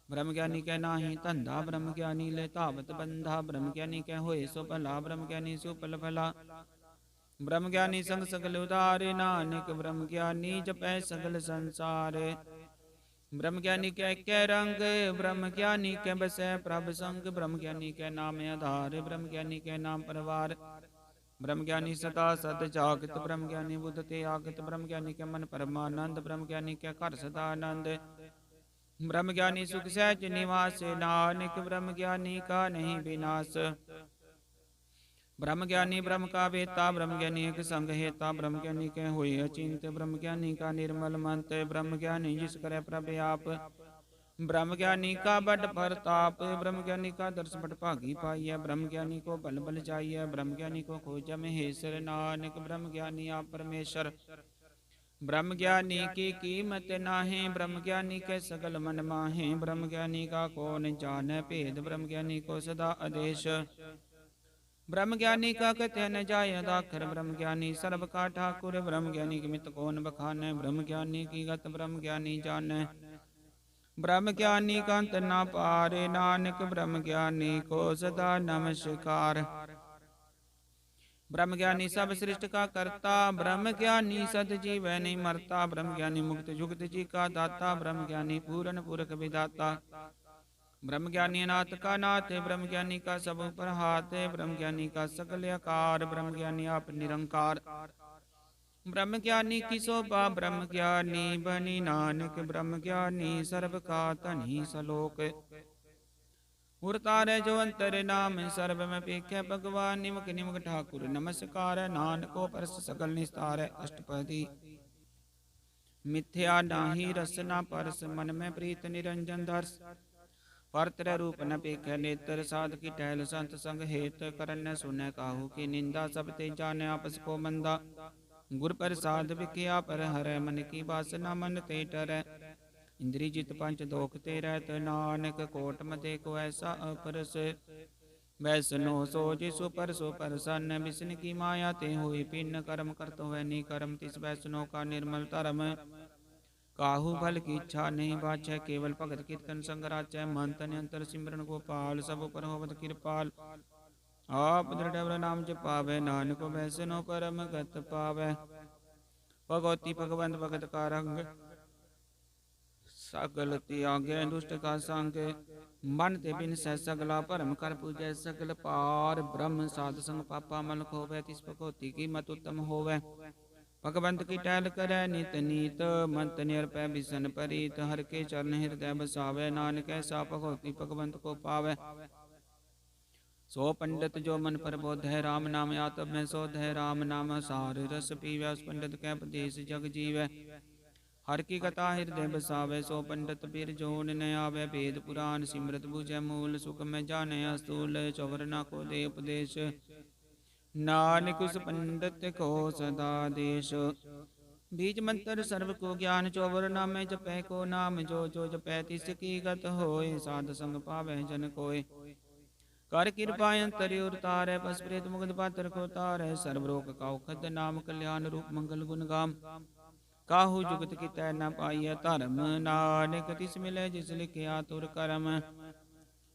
ब्रह्म ज्ञानी के नाही धंधा, ब्रह्म ज्ञानी ले तावत बंधा। ब्रह्म ज्ञानी के होए सो भला, ब्रह्म ज्ञानी सो फल भला। ब्रह्म ज्ञानी संग सकल उदारे, नानक ब्रह्म ज्ञानी जपै सकल संसार। ब्रह्म ज्ञानी के रंग, ब्रह्म ज्ञानी के बसै प्रभ संग। ब्रह्म ज्ञानी के नाम आधार, ब्रह्म ज्ञानी के नाम परवार। ब्रह्म ज्ञानी सदा सद जागत, ब्रह्म ज्ञानी बुद्ध ते आगत। ब्रह्म ज्ञानी के मन परमानंद, ब्रह्म ज्ञानी के घर सदा आनंद। ब्रह्म ज्ञानी सुख सहज निवास, नानक ब्रह्म ज्ञानी का नहीं विनाश। ब्रह्म ज्ञानी ब्रह्म का वेता, ब्रह्म ज्ञानी एक संग हेता। ब्रह्म ज्ञानी के हुए अचिंत, ब्रह्म ज्ञानी का निर्मल मंत। ब्रह्म ज्ञानी जिस करे प्रभ आप, ब्रह्म ज्ञानी का बड़ प्रताप। ब्रह्म ज्ञानी का दर्श बड़ भागी पाइय, ब्रह्म ज्ञानी को बल बल जाइय। ब्रह्म ज्ञानी को खोज महेश्वर, नानक ब्रह्म ज्ञानी आप परमेश्वर। ब्रह्म ज्ञानी की कीमत नाहे, ब्रह्म ज्ञानी के सकल मन माहे। ब्रह्म ज्ञानी का कौन जाने भेद, ब्रह्म ज्ञानी को सदा आदेश। ब्रह्म ज्ञानी का कथ्य न जाय दाखर, ब्रह्म ज्ञानी सर्व का ठाकुर। ब्रह्म ज्ञानी की मित कौन बखाने, ब्रह्म ज्ञानी की गत ब्रह्म ज्ञानी जाने। ब्रह्म ज्ञानी का अंत न पारे, नानक ब्रह्म ज्ञानी को सदा नमस्कार। ब्रह्म ज्ञानी सब सृष्टि का करता, ब्रह्म ज्ञानी सद जीव नहीं मरता। ब्रह्म ज्ञानी मुक्त जुगत जी का दाता, ब्रह्म ज्ञानी पूरन पुरख विदाता। ब्रह्म ज्ञानी नाथ का नाथ, ब्रह्म ज्ञानी का सब ऊपर हाथ। ब्रह्म ज्ञानी का सकल आकार, ब्रह्म ज्ञानी आप निरंकार। ब्रह्म ज्ञानी की शोभा ब्रह्म ज्ञानी बनी, नानक ब्रह्म ज्ञानी सर्व का धनी सलोक। उर तारै जो अंतर नाम सर्व में पेख्य, भगवान निमक निमक ठाकुर नमस्कार। नानको परस सकल निस्तार। अष्टपदी। मिथ्या नाही रसना परस, मन में प्रीत निरंजन दर्श। परतर रूप न पेख्य नेत्र, साध की टहल संत संग हेत। करन सुन काहू की निंदा, सब ते जाने आपस को मंदा। गुर प्रसाद विख्या पर हरै, मन की वासना मन ते टरै। इंद्री जित पंच दोख ते रहत, नानक कोट मते को ऐसा अपरस। वैसनो सो जिसु पर सो परसन, बिसन की माया ते हुई पिन। कर्म करत हुए नी कर्म, तिस वैसनो का निर्मल धर्म। काहू फल की इच्छा नहीं बाछै, केवल भगत कीर्तन संग राचै। मन तन अंतर सिमरन गोपाल, सब पर होवत कृपाल। आप दृढ़ नाम जपावै, नानक वैसनो परम गत पावै। भगवती भगवंत भगत का रंग, सगल त्यागै दुष्ट का संग। मन ते बिन सै सगला भरम, कर पूजै सगल पार। ब्रह्म साध संग पापा मल खोवै, तिस भगवती की मत उत्तम होवै। भगवंत की टहल करै नित नीत, मंत निरपै बिसन परीत। हर के चरण हृदय बसावै, नानक ऐसा भगवती भगवंत को पावै। सो पंडित जो मन प्रबोध है, राम नाम आत्म में शोध है। राम नाम सार रस पीवै, उस पंडित कै उपदेश जग जीवै। हर की कथा हृदय बसावै, सो पंडित पीर जोन न आवै। वेद पुराण सिमरत बुझै, मूल सुख में जाने अस्तूल। चौवर न को दे उपदेश, नानक उस पंडित को सदा देश। बीज मंत्र सर्व को ज्ञान, चौवर नाम जपै को नाम। जो जो जपै तिसकी गत होय, साध संग पावै जन कोय। कर कृपा अंतरि उतारै, बस प्रेत मुगद पात्र को तारै। सर्व रोग का उखद नाम, कल्याण रूप मंगल गुण गाम। काहू जुगत की तै न पाइय धर्म, नानक तिस मिलै जिस लिखिया तुर करम।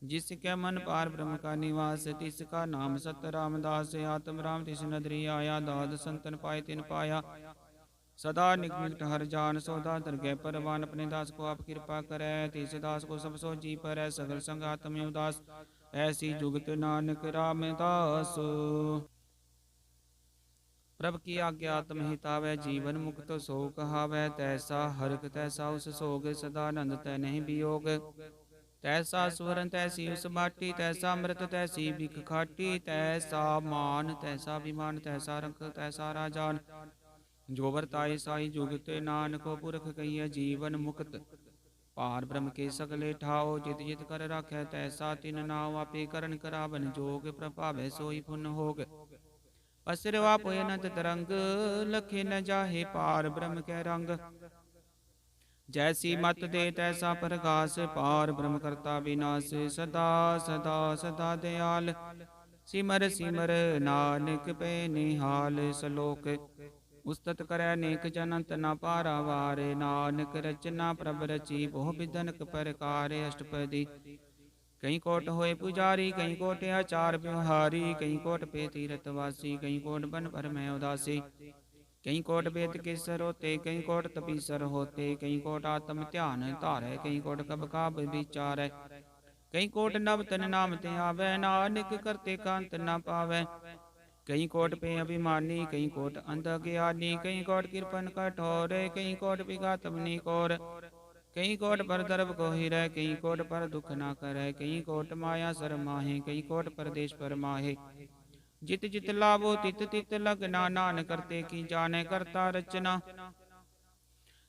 जिसके मन पार ब्रह्म का निवास, तिसका नाम सत रामदास। आत्म राम तिस नदरी आया, दाद संतन पाए तिन पाया। सदा निकट हर जान, सौदा दरगह परवान। अपने दास को आप कृपा करे, तिस दास को सब सो जी परै। सगल संग आत्म उदास, ऐसी जुगत नानक रामदास। प्रभ की आज्ञा आत्म हितावै, जीवन मुक्त सो कहावै। तैसा हरक तैसा उस सोग, सदानंद तै नहीं वियोग। तैसा सुवरन तैसी उस बाटी, तैसा अमृत तैसी बिख खाटी। तैसा मान तैसा विमान, तैसा रंग तैसा राजान। जो वर्ताए साई जुगत, नानको पुरख कहिए जीवन मुक्त। पार ब्रह्म के सगले ठाओ, जित जित कर राखै तैसा तिन नाव। आपे करण करावन जोग, प्रभावै सोई पुन होग। असरवा पोय अनंत तरंग, लखे न जाहे पार ब्रह्म कै रंग। जैसी मत दे तैसा प्रकाश, पार ब्रह्म करता विनाश। सदा सदा सदा दयाल, सिमर सिमर नानक पे निहाल। सलोक। उस्तत करै नेक जनंत न पारावार। नानक रचना प्रभ रची, बहु विधनक परकार। अष्टपदी। कई कोट होए पुजारी, कई कोट आचार व्यवहारी। कई कोट पे तीरथवासी, कई कोट बन पर मैं उदासी। कई कोट वेद केसर होते, कई कोट तपीसर होते। कई कोट आत्म ध्यान धारै, कई कोट कब काब विचारै। कई कोट नव तन नाम ते आवै, नानक करते कांत न पावै। कई कोट पे अभिमानी, कई कोट अंध ज्ञानी। कई कोट कृपन कठोर, कई कोट विघात निकोर। कई कोट पर दर्भ को हिरै, कई कोट पर दुख ना करै। कई कोट माया सर माहे, कई कोट परदेश पर माहे। जित जित लाभो तित तित लगना, नान करते की जाने करता रचना।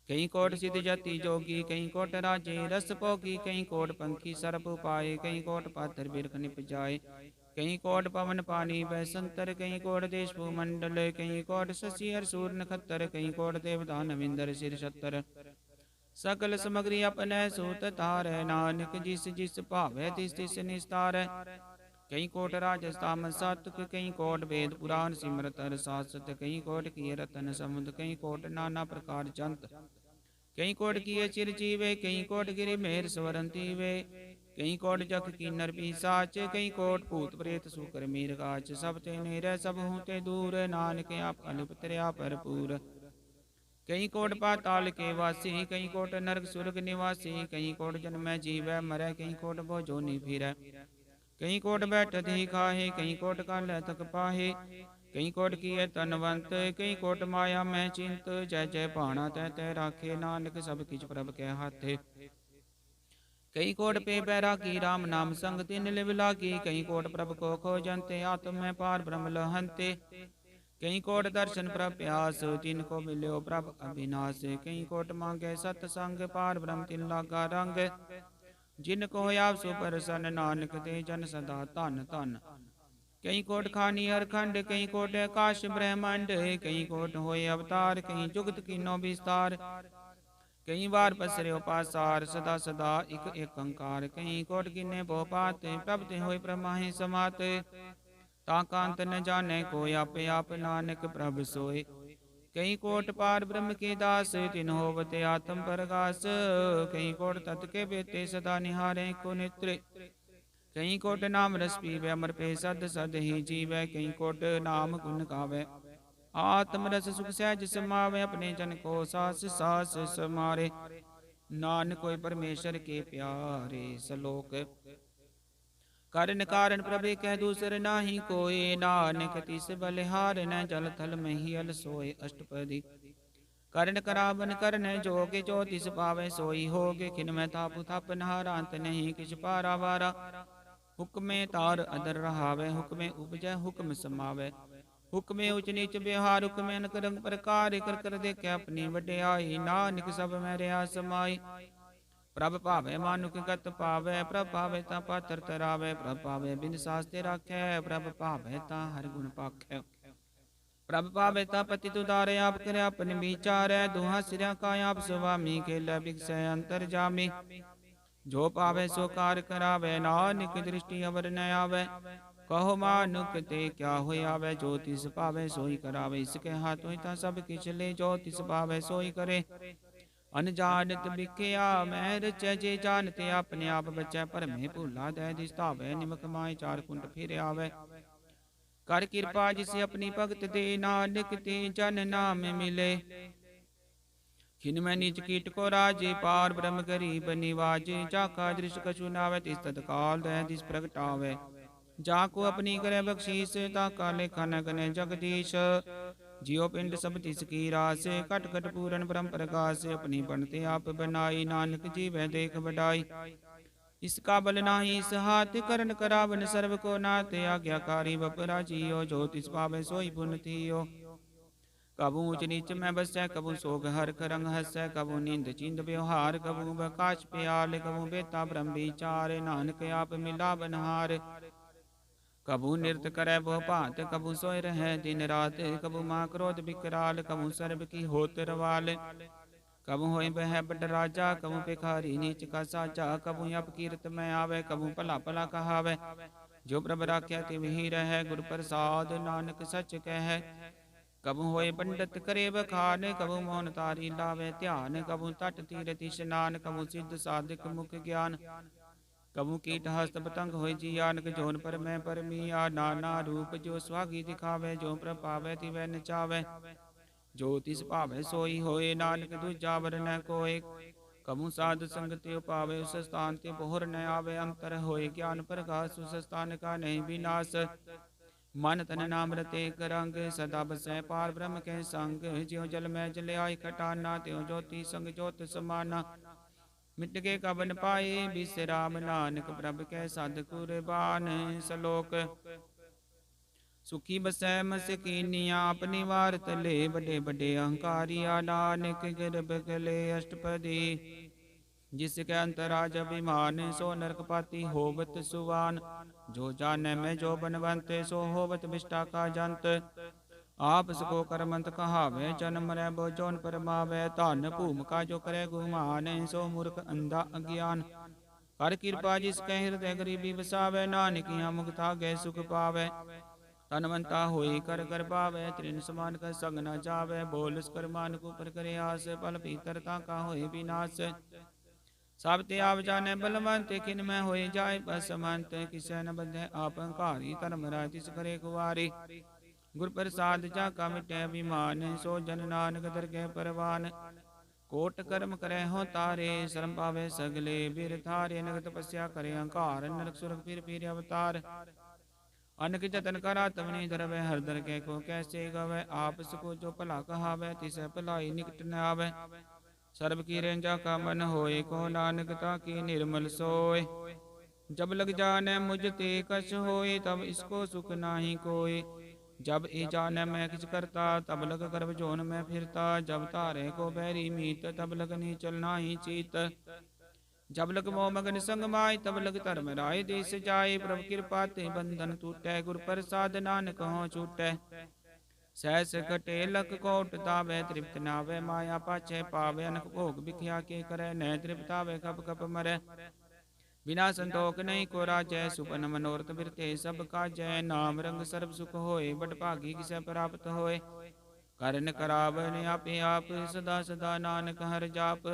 कई कोट सिद्ध जाति जोगी, कई कोट राजे रस भोगी। कई कोट पंखी सर्प पाए, कई कोट पाथर बिरख निपजाए। कई कोट पवन पानी बैसंतर, कई कोट देश भूमंडल। कई कोट शशि हर सूर नखत्तर, कई कोट देवदान विंदर सिर छतर। सकल समग्री अपने सूत तारै, नानक जिस जिस भावै तिस तिस निस्तारै। कई कोट राजस्थाम सातुक, कई कोट वेद पुराण सिमरत हर सासत। कई कोट किए रतन समुद, कई कोट नाना प्रकार जंत। कई कोट किए चिरजीवे, कई कोट गिरि मेहर स्वरन तीवे। कई कोट जख कीन्नर पिशाच, कई कोट भूत प्रेत सुकर मीर गाच। सब ते नेरै सब हूँ दूर, नानक आप अनुपतरया भरपूर। कई कोट पाताल के वासी, कई कोट नरक सुरग निवासी। कई कोट जन्मै जीवै मरै, कई कोट भो जोनि फिरै। कई कोट बैठत ही खाहे, कई कोट कालै तक पाहे। ਕਈ ਕੋਟ ਕੀਏ ਤਨਵੰਤ, ਕਈ ਕੋਟ ਮਾਇਆ ਮੈਂ ਚਿੰਤ। ਜੈ ਜੈ ਭਾਣਾ ਤੈ ਤੈ ਰਾਖੇ, ਨਾਨਕ ਸਭ ਕਿਛ ਪ੍ਰਭ ਕੈ ਹਾਥੇ। ਕਈ ਕੋਟ ਪੇ ਬੈਰਾਗੀ, ਰਾਮ ਨਾਮ ਸੰਗ ਤਿਨ ਲਿਵ ਲਾਗੀ। ਕਈ ਕੋਟ ਪ੍ਰਭ ਕੋ ਖੋਜੰਤੇ, ਆਤਮ ਮੈਂ ਪਾਰ ਬ੍ਰਹਮ ਲਹੰਤੇ। ਕਈ ਕੋਟ ਦਰਸ਼ਨ ਪ੍ਰਭ ਪਿਆਸ, ਤਿਨ ਕੋ ਮਿਲਿਓ ਪ੍ਰਭ ਅਬਿਨਾਸ਼। ਕਈ ਕੋਟ ਮੰਗੇ ਸਤ ਸੰਗ, ਪਾਰ ਬ੍ਰਹਮ ਤਿਨ ਲਾਗਾ ਰੰਗ। ਜਿਨ ਕੋ ਹੋਇਆ ਸੋ ਪ੍ਰਸੰਨ, ਨਾਨਕ ਤੇ ਜਨ ਸਦਾ ਧਨ ਧਨ। ਕਈ ਕੋਟ ਖਾਨੀ ਅਰਖੰਡ, ਕਈ ਕੋਟ ਆਕਾਸ਼ ਬ੍ਰਹਮੰਡ। ਕਈ ਕੋਟ ਹੋਏ ਅਵਤਾਰ, ਕਈ ਜੁਗਤ ਕੀਨੋ ਵਿਸਤਾਰ। ਕਈ ਵਾਰ ਪਸਰਿਓ ਪਾਸਾਰ, ਸਦਾ ਸਦਾ ਇਕ ਏਕੰਕਾਰ। ਕਈ ਕੋਟ ਕੀਨੇ ਬਹੁ ਪਾਤ, ਪ੍ਰਭ ਤੇ ਹੋਏ ਪ੍ਰਮਾਹਿ ਸਮਾਤ। ਤਾ ਕਾਂਤ ਨ ਜਾਣੈ ਕੋਈ, ਆਪੇ ਆਪ ਨਾਨਕ ਪ੍ਰਭ ਸੋਏ। ਕਈ ਕੋਟ ਪਾਰ ਬ੍ਰਹਮ ਕੇ ਦਾਸ, ਤਿਨ ਹੋਵਤ ਆਤਮ ਪ੍ਰਗਾਸ। ਕਈ ਕੋਟ ਤਤ ਕੇ ਬੇਤੇ, ਸਦਾ ਨਿਹਾਰੇ ਕੋ ਨੇਤਰੇ। ਕਈ ਕੋਟ ਨਾਮ ਰਸ ਪੀਵੈ, ਅਮਰ ਪੇ ਸਦ ਸਦ ਹੀ ਜੀਵੈ। ਕਈ ਕੋਟ ਨਾਮ ਗੁਣ ਗਾਵੈ, ਆਤਮ ਰਸ ਸੁਖ ਸਹਿਜ ਸਮਾਵੈ। ਆਪਣੇ ਜਨ ਕੋ ਸਾਸ ਸਾਸ ਸਮਾਰੇ, ਨਾਨਕ ਹੋਇ ਪਰਮੇਸ਼ਰ ਕੇ ਪਿਆਰੇ। ਸਲੋਕ ਕਰਨ ਕਾਰਨ ਪ੍ਰਭੇ ਕਹਿ ਦੂਸਰ ਨਾਹੀ ਕੋਇ, ਨਾਨਕ ਤਿਸ ਬਲਿਹਾਰ ਨ ਜਲ ਥਲ ਮਹੀਅਲ ਸੋਏ। ਅਸ਼ਟਪਦੀ ਕਰਨ ਕਰਾਵਨ ਕਰਨੈ ਜੋਗੇ, ਜੋ ਤਿਸ ਪਾਵੈ ਸੋਈ ਹੋਗੇ। ਖਿਨ ਮੈਂ ਤਾਪੁ ਥਪ ਨਹਾਰਾ, ਅੰਤ ਨਹੀਂ ਕਿਛ ਪਾਰਾ ਵਾਰਾ। ਹੁਕਮੇ ਤਾਰ ਅਦਰ ਰਹਾਵੈ, ਹੁਕਮੇ ਉਪਜੈ ਹੁਕਮ ਸਮਾਵੈ। ਹੁਕਮੇ ਉਚ ਨੀਚ ਵਿਹਾਰ, ਹੁਕਮੇ ਅਨਕ ਰੰਗ ਪ੍ਰਕਾਰ। ਕਰ ਕਰ ਦੇਖੈ ਆਪਣੀ ਵਡਿਆਈ, ਨਾਨਕ ਸਭ ਮੈਂ ਰਿਹਾ ਸਮਾਈ। ਪ੍ਰਭ ਭਾਵੈ ਮਾਨੁਖ ਗਤ ਪਾਵੈ, ਪ੍ਰਭ ਭਾਵੈ ਤਾਂ ਪਾਤਰ ਤਰਾਵੈ। ਪ੍ਰਭ ਭਾਵੈ ਬਿਨ ਸਾਸ ਤੇ ਰਾਖੈ, ਪ੍ਰਭ ਭਾਵੈ ਤਾਂ ਹਰਿ ਗੁਣ ਪਾਖੈ। ਪ੍ਰਭ ਭਾਵੈ ਤਾਂ ਪਤਿਤ ਉਦਾਰੈ, ਆਪ ਕਰੇ ਆਪਨ ਵਿਚਾਰੈ। ਦੁਹਾਂ ਸਿਰਿਆਂ ਕਾ ਆਪ ਸੁਆਮੀ, ਖੇਲੇ ਬਿਗਸੈ ਅੰਤਰ ਜਾਮੀ। ਜੋ ਪਾਵੈ ਸੋ ਕਾਰ ਕਰਾਵੈ, ਨਾਨਕ ਦ੍ਰਿਸ਼ਟੀ ਅਵਰ ਨ ਆਵੈ। ਕਹੋ ਮਾਨੁਖ ਤੇ ਕਿਆ ਹੋਇ ਆਵੈ, ਜੋ ਤਿਸ ਭਾਵੈ ਸੋਈ ਕਰਾਵੈ। ਇਸ ਕੇ ਹਾਥ ਹੋਇ ਤਾਂ ਸਭ ਕਿਛ ਲੈ, ਜੋ ਤਿਸ ਭਾਵੈ ਸੋਈ ਕਰੇ। ਅਨਜਾਨਤ ਬਿਖਿਆ ਮੈਂ ਰਚੈ, ਜੇ ਜਾਣਤੇ ਆਪਣੇ ਆਪ ਬਚੈ। ਭਰਮੇ ਭੂਲਾ ਦੈ ਦਿਸ ਧਾਵੈ, ਨਿਮਕ ਮਾਹਿ ਚਾਰ ਕੁੰਟ ਫਿਰ ਆਵੈ। ਕਰ ਕਿਰਪਾ ਜਿਸ ਆਪਣੀ ਭਗਤ ਦੇ, ਨਾਨਕ ਤੇ ਜਨ ਨਾਮ ਮਿਲੇ। ਖਿਨ ਮੈਂ ਨੀਚ ਕੀਟ ਕੋ ਰਾਜੇ, ਪਾਰ ਬ੍ਰਹਮ ਗਰੀਬ ਨਿਵਾਜੇ। ਜਾਕਾ ਦ੍ਰਿਸ਼ ਕਛੁ ਨਾਵੈ, ਤਿਸ ਤਤਕਾਲ ਦੈ ਦਿਸ ਪ੍ਰਗਟਾਵੈ। ਜਾ ਕੋ ਆਪਣੀ ਕਰੈ ਬਖਸ਼ੀਸ, ਤਾ ਕਾ ਲੇਖਾ ਨ ਗਨੈ ਜਗਦੀਸ਼। ਜਿਉ ਪਿੰਡ ਸਭ ਤਿਸ ਕੀ ਰਾਸ, ਘਟ ਘਟ ਪੂਰਨ ਬ੍ਰਹਮ ਪ੍ਰਗਾਸ। ਆਪਣੀ ਬਣਤੇ ਆਪ ਬਨਾਈ, ਨਾਨਕ ਜੀਵੈ ਦੇਖ ਵਡਾਈ। ਇਸ ਕਾ ਬਲ ਨਾਹੀ ਇਸ ਹਾਥ, ਕਰਨ ਕਰਾਵਨ ਸਰਬ ਕੋ ਨਾਥ। ਆਗਿਆਕਾਰੀ ਬਪਰਾ ਜੀਓ, ਜੋ ਤਿਸ ਪਾਵੈ ਸੋਈ ਪੁਨ ਥੀਓ। ਕਬੂ ਊਚ ਨੀਚ ਮੈਂ ਬਸੈ, ਕਬੂ ਸੋਗ ਹਰਖ ਰੰਗ ਹਸੈ। ਕਬੂ ਨੀਂਦ ਚੀਂਦ ਵਿਵਹਾਰ, ਕਬੂ ਬਕਾਸ਼ ਪਿਆਲ। ਕਬੂ ਬੇਤਾ ਬ੍ਰਹਮ ਵਿਚਾਰ, ਨਾਨਕ ਆਪ ਮਿਲਾ ਬਨਹਾਰ। ਕਬੂ ਨਿਰਤ ਕਰੈ ਬਹੁ ਭਾਂਤ, ਕਬੂ ਸੋਇ ਰਹੈ ਦਿਨ ਰਾਤ। ਕਬੂ ਮਾਹ ਕ੍ਰੋਧ ਬਿਕਰਾਲ, ਕਬੂ ਸਰਬ ਕੀ ਹੋਤ ਰਵਾਲ। ਕਬੂ ਹੋਇ ਬਹਿ ਬਡ ਰਾਜਾ, ਕਬੂ ਭਿਖਾਰੀ ਨੀਚ ਕਾ ਸਾਜਾ। ਕਬੂ ਅਪਕੀਰਤ ਮੈਂ ਆਵੈ, ਕਬੂ ਭਲਾ ਭਲਾ ਕਹਾਵੈ। ਜੋ ਪ੍ਰਭ ਰਾਖਿਆ ਤਿਵਹਿ ਰਹੈ, ਗੁਰ ਪ੍ਰਸਾਦ ਨਾਨਕ ਸਚ ਕਹਿ। ਕਬੂ ਹੋਏ ਪੰਡਤ ਕਰੇ ਬਖਾਨ, ਕਬੂ ਮੋਹਨ ਤਾਰੀ ਲਾਵੇ ਧਿਆਨ। ਕਬੂ ਤਟ ਤੀਰਥ ਇਸ਼ਨਾਨ, ਕਬੂ ਸਿੱਧ ਸਾਧਕ ਮੁਖ ਗਿਆਨ। ਕਬੂ ਕੀਟ ਹਸਤ ਪਤੰਗ ਹੋਇ ਜੀਆਨਕ, ਜੋਨ ਪਰ ਮੈਂ ਪਰਮੀਆ। ਨਾਨਾ ਰੂਪ ਜੋ ਸੁਹਾਗੀ ਦਿਖਾਵੇ, ਜੋ ਪ੍ਰਭ ਪਾਵੈ ਤਿਵੈ ਨਚਾਵੈ। ਜੋ ਤਿਸ ਭਾਵੈ ਸੋਈ ਹੋਏ, ਨਾਨਕ ਦੂਜਾ ਵਰ ਨ ਕੋਇ। ਕਬੂ ਸਾਧ ਸੰਗ ਤੇ ਪਾਵੇ, ਉਸ ਸਥਾਨ ਤੇ ਬੋਹਰ ਨ ਆਵੇ। ਅੰਤਰ ਹੋਏ ਗਿਆਨ ਪ੍ਰਗਾਸ, ਉਸ ਸਥਾਨ ਕਾ ਨਹੀਂ ਵਿਨਾਸ਼। ਮਨ ਤਨ ਨਾਮ ਰਤੇ ਇਕ ਰੰਗ, ਸਦਾ ਬਸੈ ਪਾਰ ਬ੍ਰਹਮ ਕੇ ਸੰਗ। ਜਿਉ ਜਲ ਮੈਂ ਜਲਿਆ ਇਕ ਟਾਨਾ, ਤਿਉ ਜੋਤੀ ਸੰਗ ਜੋਤ ਸਮਾਨਾ। ਮਿਟ ਕੇ ਕਬਨ ਪਾਏ, ਬਿਸਰਾਮ ਨਾਨਕ ਪ੍ਰਭ ਕੈ ਸਦ ਕੁਰਬਾਨ। ਸਲੋਕ ਸੁਖੀ ਬਸੈ ਮਸਕੀਨੀਆਂ, ਆਪਣੀ ਵਾਰ ਤਲੇ। ਵੱਡੇ ਵੱਡੇ ਅਹੰਕਾਰੀਆ, ਨਾਨਕ ਗਿਰਬ ਗਲੇ। ਅਸ਼ਟਪਦੀ ਜਿਸ ਕੈ ਅੰਤਰਾਜ ਅਭਿਮਾਨ, ਸੋ ਨਰਕ ਪਾਤੀ ਹੋਵਤ ਸੁਵਾਨ। ਜੋ ਜਾਣੈ ਮੈਂ ਜੋ ਬਨਵੰਤ, ਸੋ ਹੋਵਤ ਵਿਸ਼ਟਾ ਕਾ ਜੰਤ। ਆਪ ਸਕੋ ਕਰਮੰਤ ਕਹਾਵੈ, ਜਨਮ ਮਰੈ ਬੋ ਜੋਨ ਪਰਮਾਵੈ। ਧਨ ਭੂਮਿਕਾ ਜੋ ਕਰੈ ਗੁਮਾਨ, ਸੋ ਮੂਰਖ ਅੰਧਾ ਅਗਿਆਨ। ਕਰ ਕਿਰਪਾ ਜਿਸ ਕੈ ਹਿਰਦੈ ਗਰੀਬੀ ਵਸਾਵੈ, ਨਾਨਕੀਆਂ ਮੁਕਤਾ ਗੈ ਸੁਖ ਪਾਵੈ। ਧਨਵੰਤਾ ਹੋਈ ਕਰ ਕਰ ਪਾਵੈ, ਤ੍ਰਿਨ ਸਮਾਨ ਕਾ ਸੰਗ ਨ ਜਾਵੈ। ਬੋਲਸ ਕਰ ਮਾਨੁਖ ਉਪਰ ਕਰੇ ਆਸ, ਪਲ ਭੀਤਰ ਤਾ ਕਾ ਹੋਏ ਵਿਨਾਸ਼। ਸਭ ਤੇ ਆਪ ਜਾਣੈ ਬਲਵੰਤ, ਖਿਨ ਮੈਂ ਹੋਏ ਜਾਏ ਬਸਮੰਤ। ਕਿਸੈ ਨ ਬੰਧੈ ਆਪ ਹੰਕਾਰੀ, ਧਰਮ ਰਾਜ ਤਿਸ ਕਰੇ ਗੁਵਾਰੀ। ਗੁਰ ਪ੍ਰਸਾਦ ਜਾ ਕਾ ਮਿਟੈ ਅਭਿਮਾਨ, ਸੋ ਜਨ ਨਾਨਕ ਦਰਗਹਿ ਪਰਵਾਨ। ਕੋਟ ਕਰਮ ਕਰੈ ਹੋ ਤਾਰੇ, ਸ਼ਰਮ ਪਾਵੈ ਸਗਲੇ ਬਿਰ ਥਾਰੇ। ਨਗਰ ਤਪੱਸਿਆ ਕਰੇ ਹੰਕਾਰ, ਨਰਕ ਸੁਰਗ ਫਿਰ ਫਿਰ ਅਵਤਾਰ। अनक जतन करा तवनी धरवै, हर दर के को कैसे गवै। आपस को जो भला कहावै, तिसै भलाई निकट न आवै। सर्ब की रेंजा का मन होए, को नानक ताकी निर्मल सोए। जब लग जाने मुझ ते कछ होए, तब इसको सुख नाही कोय। जब ए जाने मैं किछ करता, तब लग गर्भ जोन में फिरता। जब तारे को बैरी मीत, तब लग नीचल नाही चीत। जब लग मोह मगन संग माय, तब लग धर्म राय देश जाय। प्रभु कृपा ते बंधन टूटै, गुर प्रसाद नानक हों छूटै। सहस कटे लख कोट तावै, तृप्त नावै माया पाछै पावै। अनक भोग बिख्या के करੈ, न तृप्तावै कप कप मरै। बिना संतोख नहीं को राजै, सुपन मनोरथ बिरते सब काजै। नाम रंग सर्ब सुख होए, बड़ भागी किसै प्राप्त होए। करन करावन आपे आप, सदा सदा नानक हर जाप।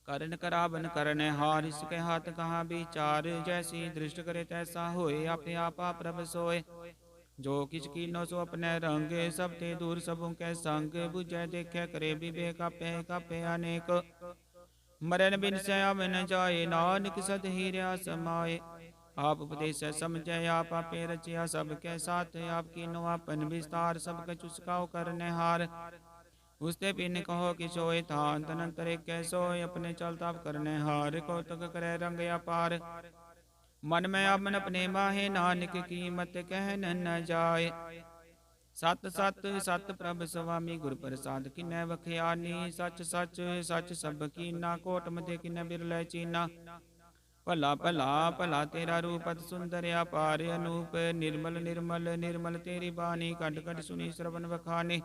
करन करावन करन हार, इसके हाथ कहाँ विचार। जैसी दृष्ट करे तैसा होए, आपे आपा प्रभ सोए। जो किछ कीनो सो अपने रंग, सब ते दूर सबों के संग। बुझै देखे करे विवेक, आपे कापे अनेक। मरन बिन से अब न जाए, नानक सद हीरा समाए। आप उपदेश समझै, आप आपे रचिया सबके साथ। आप कीनो अपन विस्तार, सब कछु उसकाओ करने हार। उसते पिन कहो कि सोए थान, तनंतर एक सोए। अपने चलता करने हार, कौतुक करे रंग अपार। मन में अमन अपने माहे, नानक कीमत कहन न जाए। सत सत सत प्रभ स्वामी, गुर प्रसाद किन्नै वखियानी। सच सच सच सब कीना, कोट मधे किन्नै बिरलै चीना। भला भला भला तेरा रूप अति सुंदर अपार अनूप। निर्मल निर्मल निर्मल तेरी बानी, कट कट सुनी श्रवण बखानी।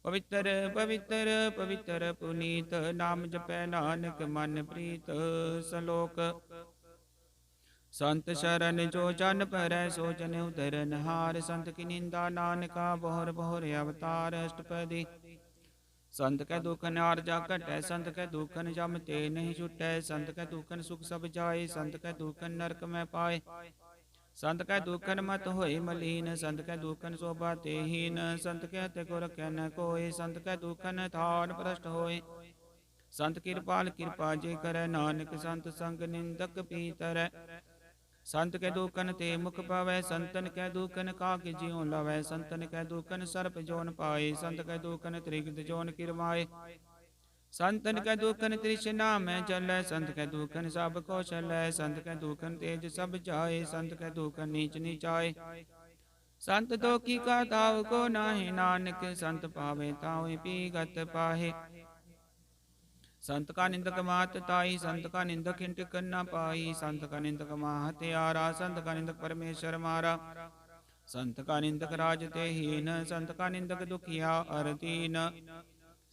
पवित्र पवित्र पवित्र पुनीत, नाम जपै नानक मन प्रीत। सलोक संत शरण जो जन परै, सो जन उदरन हार। संत की निंदा नानका, बहुर बहुर अवतार। अष्टपदी संत कै दुखन आरजा घटै, संत कै दुखन जम ते नहीं छुटै। संत कै दुखन सुख सब जाए, संत कै दुखन नरक में पाए। संत कै दुखन मत होए मलीन, संत कै दुखन शोभा तेहीन। संत कै ते को रखै न कोय, संत कै दुखन थान भ्रष्ट होए। संत कृपाल कृपा जे करੈ, नानक संत संग निंदक पीतरै। संत कै दुखन ते मुख पावै, संतन कै दुखन काक जिਉ लवै। संतन कै दुखन सर्प जोन पाए, संत कै दुखन त्रिगद जोन किरमाए। संतन कै दुखन तृष्णा में जलै, संत कै दुखन सब को छलै। संत कै दुखन तेज सब जाए, संत कै दुखन नीच नीचाए। संत दोखी का ताव को नाहि, नानक संत पावे तावे पीगत पाहे। संत का निंदक मात ताई, संत का निंदक हिंटक न पाई। संत का निंदक महात्यारा, संत का निंदक परमेश्वर मारा। संत का निंदक राज ते हीन, संत का निंदक दुखिया अर दीन।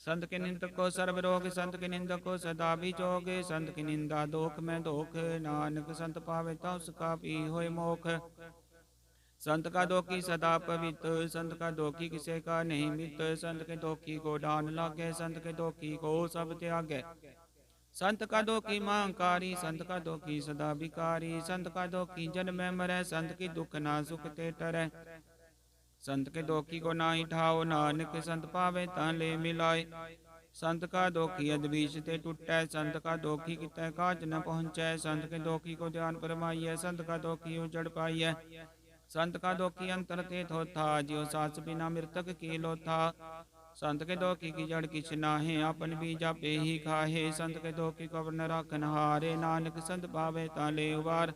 संत के निंदक को सर्व रोग, संत के निंदक को सदा विजोग। संत की निंदा दोख में दोख, नानक संत पावे ता उसका भी होय मोख। संत का दोखी सदा पवित्र, संत का दोखी किसे का नहीं मित। संत के दोखी को डान लागे, संत के दोखी को सब त्यागे। संत का दोखी महांकारी, संत का दोखी सदा विकारी। संत का दोखी जन्म में मरै, संत की दुख ना सुख ते टरै। संत के दोखी को नाहि ठाओ, नानक संत पावे तां ले मिलाए। संत का दोखी अधबीज ते टूटै, संत का दोखी कितै काज न पहुँचै। संत के दोखी को ध्यान फरमाइए, संत का दोखी उजड़ पाइए। संत का दोखी अंतर ते थोथा, जियो सास बिना मृतक की लोथा। संत के दोखी की जड़ किछ नाहे, अपन बीज आपे ही खाहे। संत के दोखी को न राखन हारे, नानक संत पावे तां ले उबार।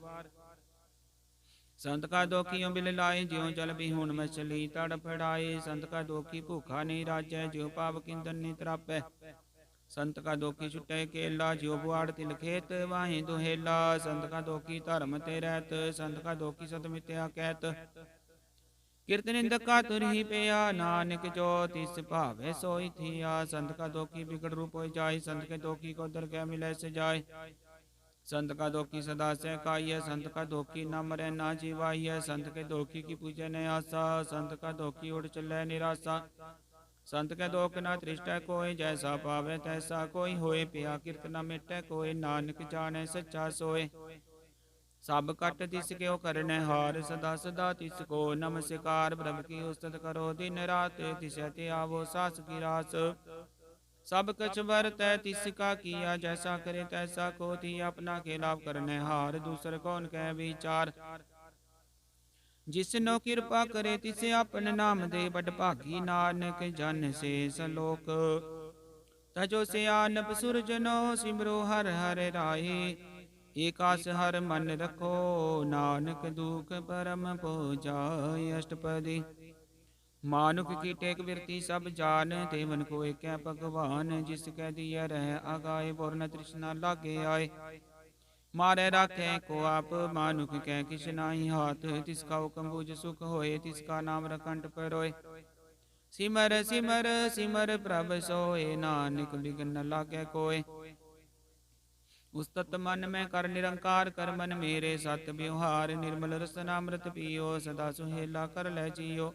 संत का दोखी बिल लाए, ज्यों जल बिहून मछली तड़फड़ाए। संत का दोखी भूखा नहीं राजै, ज्यों पाप किंदन नहीं त्रापै। संत का दोखी छुटै केला, ज्यों बुआड़ तिल खेत वाहे दुहेला। संत का दोखी धर्म ते रहत, संत का दोखी सत मिथ्या कहत। कीर्त निंदक का तुर ही पेया, नानक जो तिस भावै सोई थिया। संत का दोखी बिगड़ रूप हो जाय, संत के दोखी को दरगह मिलै सजाय। संत का दोखी सदा से खाइय, संत का दोखी न मरै ना जीवाइय। संत के दोखी की पूजै न आसा, संत का दोखी उड़ चलै निराशा। संत के दोख न तृष्टै कोय, जैसा पावै तैसा कोई होय। पिया कीर्त न मिटै कोय, नानक जानै सच्चा सोय। सब कट तिस क्यों करनै हार, सदा सदा तिस को नमस्कार। प्रभु की उस्तत करो दिन रात, तिसै ते आवो सास की रास। सब कछ बरतै तिसका किया, जैसा करे तैसा को थी। अपना के लाभ करने हार, दूसर कौन कह विचार। जिसनो कृपा करे तिसे अपन नाम दे, बड़ भागी नानक जन से सलोक। तजो से आनप सुरजनो, सिमरो हर हर राए। एकास हर मन रखो, नानक दुख परम पो जाय। अष्टपदी। मानुख की टेक बिरती सब जान, देवन को एक भगवान। जिसकै दिया रह आगाए, बोर न तृष्णा लागे आए। मारे राखे को आप, मानुख कै किछ नाहि हाथ। तिसका हुक्म बुझ सुख होए, तिसका नाम रखंठ परोए। सिमर सिमर सिमर प्रभ सोए, नानक बिघ्न न लागे कोय। उस्तत मन में कर निरंकार, कर मन मेरे सत व्यवहार। निर्मल रसनामृत पियो, सदा सुहेला कर लै जियो।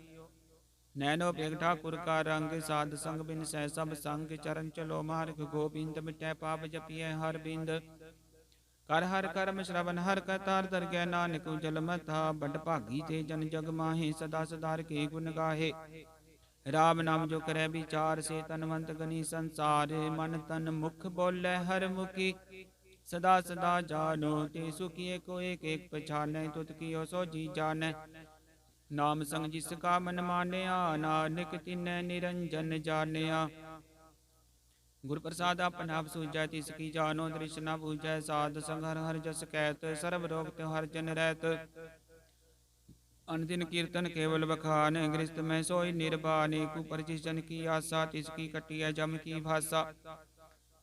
नैनो बेग ठाकुर का रंग, साध संग बिन सह सब संग। चरण चलो मार्ग गोबिंद, मिटै पाप जपिय हर बिंद। कर हर कर्म श्रवण हर कतार, दरगह नानक उजल मथा। बड़ भागी ते जन जग माहे, सदा सदार के गुण गाहे। राम नाम जो करे विचार, से तनवंत गनी संसार। मन तन मुख बोले हर मुखी, सदा सदा जानो। ते सुखिए को एक एक पछाने, तुत कियो सो जी जाने। नाम संग जिसका मन मानया, नानक तिन्नै निरंजन जानिया। गुर प्रसाद अपन आप सूझै, तिसकी जानो दृश्य न बूझै। साध संग हर हर जस कहत, सर्व रोग त्यों हर जन रहत। अनदिन कीर्तन केवल बखान, गृहस्थ में सोई निर्वाण। ऊपर जिस जन की आशा, तिसकी कटिया जम की भाषा।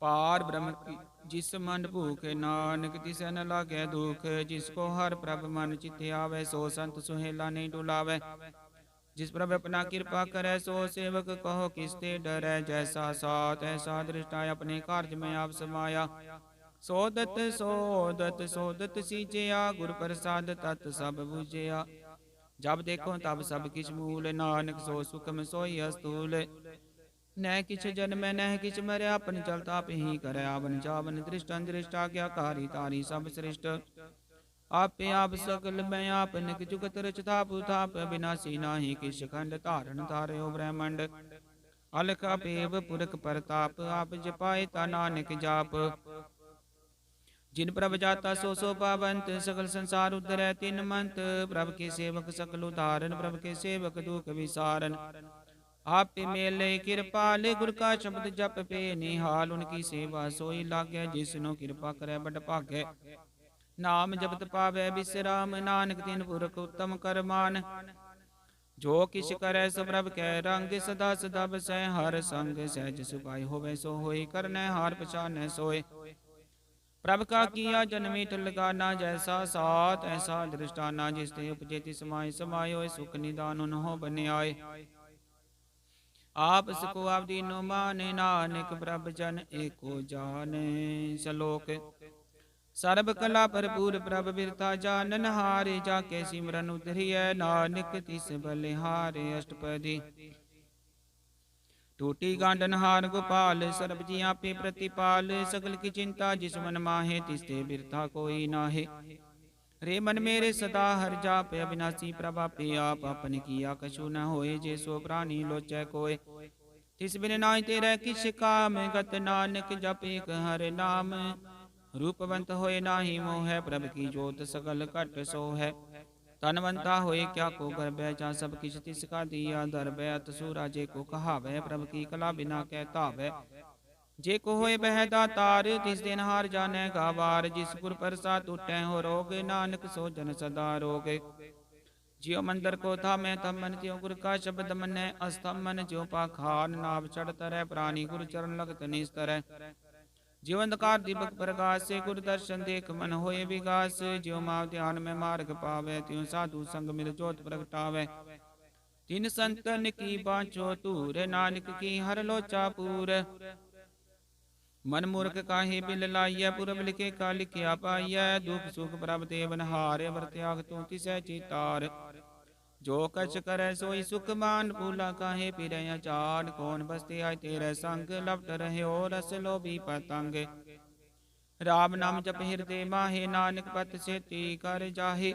पार ब्रह्म की जिस मन भूख, नानक तिसै न लागै दुख। जिसको हर प्रभ मन चित्ते आवे, सो संत सुहेला नहीं डुलावे। जिस प्रभ अपना कृपा करे, सो सेवक कहो किसते डरै। जैसा सात ऐसा दृष्टा, अपने कार्य में आप समाया। सोदत सोदत सोदत सीजया, गुर प्रसाद तत् सब बुझया। जब देखो तब सब किछ मूल, नानक सो सुखम सोई अस्तूल। न किछ जन्मै न किछ मरै, अपन चलता ही करे आवन जावन। दृष्टन दृष्ट आज्ञाकारी, तारी सब श्रेष्ठ। आपे आप सकल मैं आपन, जुगत रचता पुथाप। विनाशी नाही किछ खंड, धारण धारयो ब्रह्मंड। अलख अपेव पुरख परताप, आप जपाए ता नानक जाप। जिन प्रभ जाता सो सो पावंत, सकल संसार उद्धरै तिन मंत। प्रभ के सेवक सकल उदाहरण, प्रभ के सेवक दुख विसारन। आप मेले कृपाल, गुर का शब्द जप पे निहाल। उनकी सेवा सोई लागै, जिसनो कृपा करे बड़ भागै। नाम जपत पावै विश्राम, नानक तिन पुरख उत्तम करमान। जो किछ करे सो प्रभ कै रंग, सदा सदा बसै हर संग। सहज सुभाय होवे सो होय, करनै हार पछानै सोय। प्रभ का किया जन्मीठ लगाना, जैसा सात ऐसा दृष्टाना। जिस ते उपजे तिस माय समायो, सुख निदान उन्हों बन्याय। आप सको आप दीनो माने, नानक प्रभ जन एको जाने। सलोक। सर्ब कला भरपूर प्रभ बिरता, जानन हारे। जाके सिमरन उतरिय, नानक तिस बलिहारे। अष्टपदी। टूटी गांडन हार गोपाल, सर्ब जिया पे प्रतिपाल। सकल की चिंता जिस मन माहे, तिसते बिरता कोई नाहे। रे मन मेरे सदा हर जाप, अविनाशी प्रभा पे आप। अपन किया कछु न होए, जे सो प्राणी लोचै कोय। तिस बिन नाहि तेरै किछ काम, गत नानक जप एक हर नाम। रूपवंत होए नाही मोह, प्रभ की जोत सकल कट सो है। तनवंता होए क्या को गर्भै, जा सब किछ तिसका दिया धरबै। अतसुरा जे को कहावै, प्रभ की कला बिना कै तावै। जे को होए बह दातार, तिस दिन हार जानै गावार। जिस गुर प्रसाद टूटै हो रोग, नानक सो जन सदा रोग। जियो मंदिर को था मैं तब मन, त्यों गुर का शब्द मनै अस्तम मन। ज्यो पाखान नाभ चढ़ तरह, प्राणी गुर चरण लगत निस्तर। ज्यो अंधकार दीपक प्रकाश, से गुर दर्शन देख मन होए विगास। ज्यो माव ध्यान में मार्ग पावे, त्यों साधु संग मिल जोत प्रगटावे। तिन संतन की बाँचो तूर, नानक की हर लोचा पूर। मन मूर्ख काहे बिल लाइय, पुरब लिखे का लिखिया पाइय। दुख सुख प्रभ देवन हार, अवर त्याग तू तिसै चितार। जो कछ करे सोई सुख मान, भूला काहे फिरै अचान। कौन बसते आए तेरे संग, लपट रहे रस लोभी पतंग। राम नाम जप हृदय माहे, नानक पत सेती कर जाहे।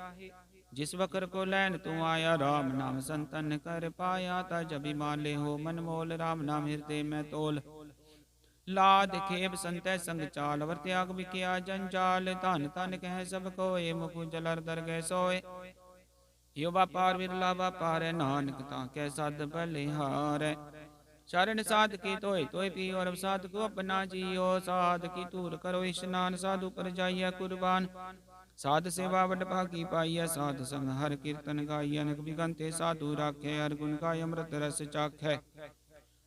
जिस वकर को लैन तू आया, राम नाम संतन कर पाया। तज अभिमान हो मन मोल, राम नाम हृदय में तोल। लाद खेब संतै संग चाल, वर त्याग बिकिया जंजाल। धन धन कह सब कोय, मुख जलर दर गए सोय। यो व्यापार विरला व्यापार है, नानक ताके सद बलिहार है। शरण साध की तोय तोय पी और साध को अपना जियो, साध की तूर करो स्नान, साधु पर जाइए कुर्बान। साध सेवा वड भागी पाइय, साध संग हर कीर्तन गाइय। अनक बिगंते साधु राखे, हर गुण गाय अमृत रस चाखै।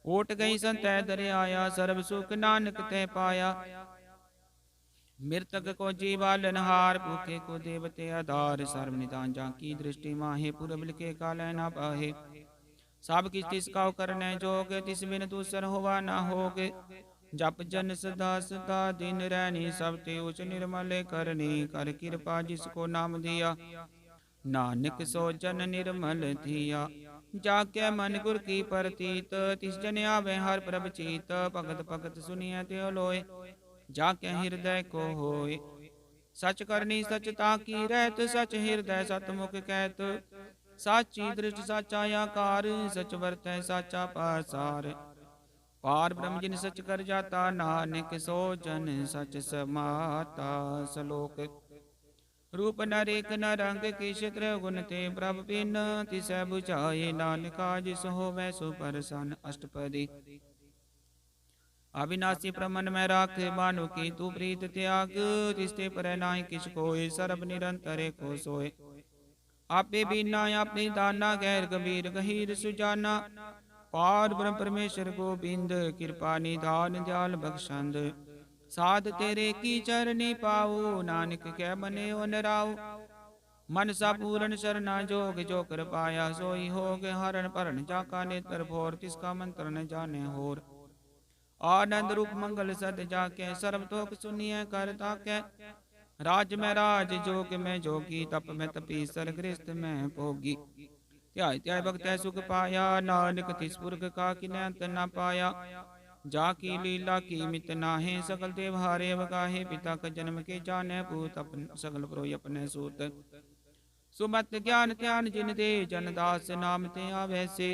ओट गई संतै दर आया, सर्व सुख नानक ते पाया। मृतक को जीवालन हार, भूखे को देवते आधार। सर्व निदान जाकी दृष्टि माहे, पुरबल के कालै ना पाहे। सब किस तिसका करने जोग, तिस बिन दूसर होवा ना होग। जप जन सदा सदा दिन रैनी, सब ते उच निर्मल करनी। कर कृपा जिसको नाम दिया, नानक सो जन निर्मल थिया। जाके मन गुर की परतीत, तिस जन आवे हर प्रभ चीत। भगत भगत सुनिए त्यो लोय, जाके हृदय को होय। सच करनी सचता की रहत, सच हृदय सतमुख कहत। साची दृष्ट साचा आकार, सच वर्तै साचा पासार। पार ब्रह्म जिन सच कर जाता, नानक सो जन सच समाता। सलोक रूप न रेख न रंग, किश त्रिगुण ते प्रभ पिन। तिसै बुझाए नानका, जिस होवै सो परसन। अष्टपदी अविनाशी प्रमन में राख, मानो की तू प्रीत त्याग। तिसते पर नाहि किछ कोय, सर्ब निरंतर को सोय। आपे बीना आपे दाना, गैर गंभीर गहीर सुजाना। पार ब्रह्म परमेश्वर गोबिंद, कृपा निधान दयाल बख्शंद। साध तेरे की चरनी पाओ, नानक कै बने नराओ। मन सा पूरन शरणा जोग, जो कर पाया सोई होग। हरण भरण जाका नेत्र भोर, तिसका मंत्र न जाने होर। आनंद रूप मंगल सद जाके, सर्व तोक सुनिए कर ताके। राज में राज, जोग में जोगी, तप में तपीसर, गृहस्थ में भोगी। त्याय त्याय भक्त सुख पाया, नानक तिस पुरख का किन्हीं अंत न पाया। जाकी लीला की मित नाहे, सकल देव हारे बगाहे। पिता का जन्म के जाने, पूत अपन सकल प्रोय अपने सूत। सुमत ज्ञान ध्यान जिन दे, जन दास नाम ते आवे से।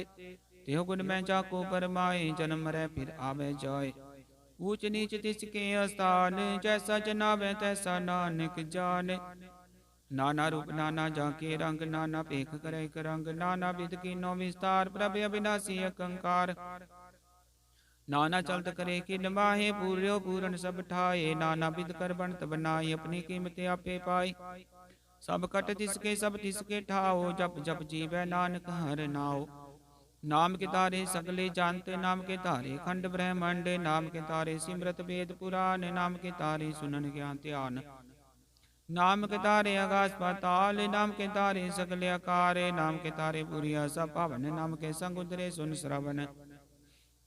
त्यों गुण में जाको परमाए, जन्म मरै फिर आवे जाय। ऊंच नीच तिसके स्थान, जैसा जनावे तैसा नानक जान। नाना रूप नाना जाके रंग, नाना पेख करे एक रंग। नाना विध कीनो विस्तार, प्रभ अविनाशी अकंकार। नाना चलत करे किन माहे, पूर्यो पूरन सब ठाए। नाना विध कर बनत बनाए, अपनी कीमत आपे पाए। सब कट तिसके सब तिसके ठाओ, जप जप जीवै नानक हर नाओ। नाम के तारे सगले जानत, नाम के तारे खंड ब्रह्मंड। नाम के तारे सिमरत वेद पुराण, नाम के तारे सुनन ज्ञान ध्यान। नाम के तारे आकाश पाताल, नाम के तारे सगले आकार। नाम के तारे पुरिया सब पावन, नाम के संग उतरे सुन श्रवण।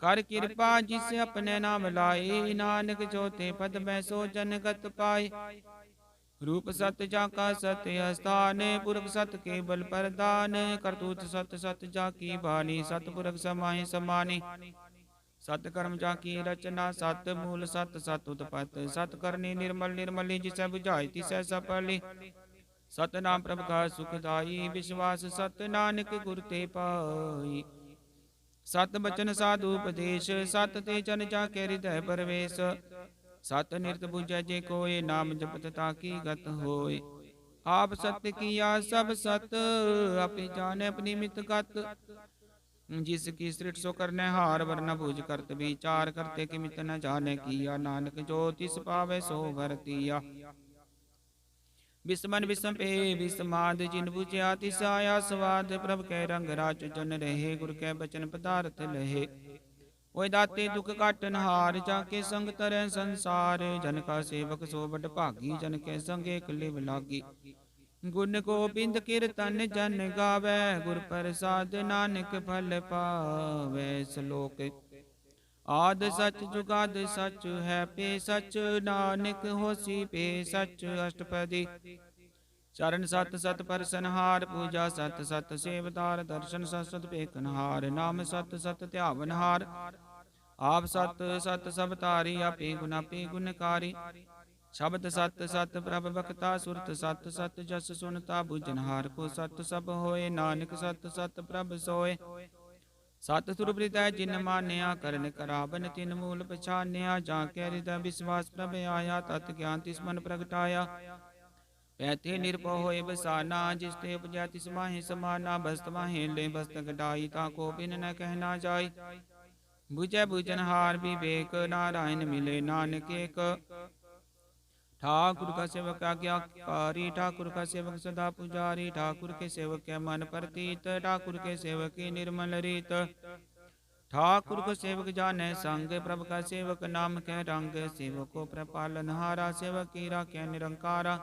कर कृपा जिस अपने नाम लाए, नानक जोते पद में सो जनगत पाए। रूप सत्य जाका सत्य स्थान, पुरख सत्य के बल प्रदान। करतूत सत्य सत्य जाकी बानी, सतपुरख समाहि समानी। सत कर्म जाकी रचना, सत मूल सत सत उत्पत। सत करनी निर्मल निर्मली, जिसे बुझाई तिसै सफली। सत नाम प्रभ का सुखदाई, विश्वास सत नानक गुर ते पाई। सत बचन साधु उपदेश, सत ते जन जाके हृदय परवेश। सत निरत बुझै जे कोय, नाम जपत ताकी गत होय। आप सत्य किया सब सत, अपनी जाने अपनी मित गत। जिसकी सृष्टि सो करने हार, वरना भुज करत विचार। करते कि मित न जाने किया, नानक जो तिस पावे सो भरतिया। विस्मन विषम पे विस्माद, जिन बुझिया तिस आया स्वाद। प्रभ के रंग राज जन रहे, गुर के बचन पदार्थ लहे। ओय दाते दुख काटन हार, जाके संग तरह संसार। जन का सेवक सो बड़ भागी, जन के संग एक लिव लागी। गुण गोबिंद कीर्तन जन गावे, गुर प्रसाद नानक फल पावे। श्लोक आद सच जुगाद सच है पे सच, नानक होसी पे सच। अष्टपदी चरण सत सत परसनहार, पूजा सत सत सेवदार। दर्शन सत सत पेखनहार, नाम सत सत ध्यावनहार। आप सत सत सब तारी, आपे गुणकारी। शब्द सत सत प्रभ बखता, सुरत सत सत जस सुनता। बुझनहार को सत सब होए, नानक सत सत प्रभ सोए। सत सुर हृदय जिन मान्या, करन कराबन तिन मूल पछान्या। जाके हृदय विश्वास प्रभ आया, तत् ज्ञान तिस मन प्रगटाया। ਐਥੇ ਨਿਰਭਉ ਹੋਏ ਬਸਾਨਾ, ਜਿਸ ਤੇ ਉਪਜੈ ਤਿਸ ਮਾਹੇ ਸਮਾਨਾ। ਬਸਤ ਮਾਹੇ ਲੈ ਬਸਤ ਕਢਾਈ, ਤਾ ਕੋ ਬਿਨ ਨ ਕਹਿਣਾ ਜਾਈ। ਬੁਝੈ ਬੁਝਨਹਾਰ ਵਿਵੇਕ, ਨਾਰਾਇਣ ਮਿਲੇ ਨਾਨਕ ਏਕ। ठाकुर का सेवक आज्ञाकारी, ठाकुर का सेवक सदा पुजारी। ठाकुर के सेवक के मन प्रतीत, ठाकुर के सेवक की निर्मल रीत। ठाकुर को सेवक जाने संग, प्रभु का सेवक नाम के रंग। सेवक को प्रपालनहारा, सेवक की राख्या निरंकारा।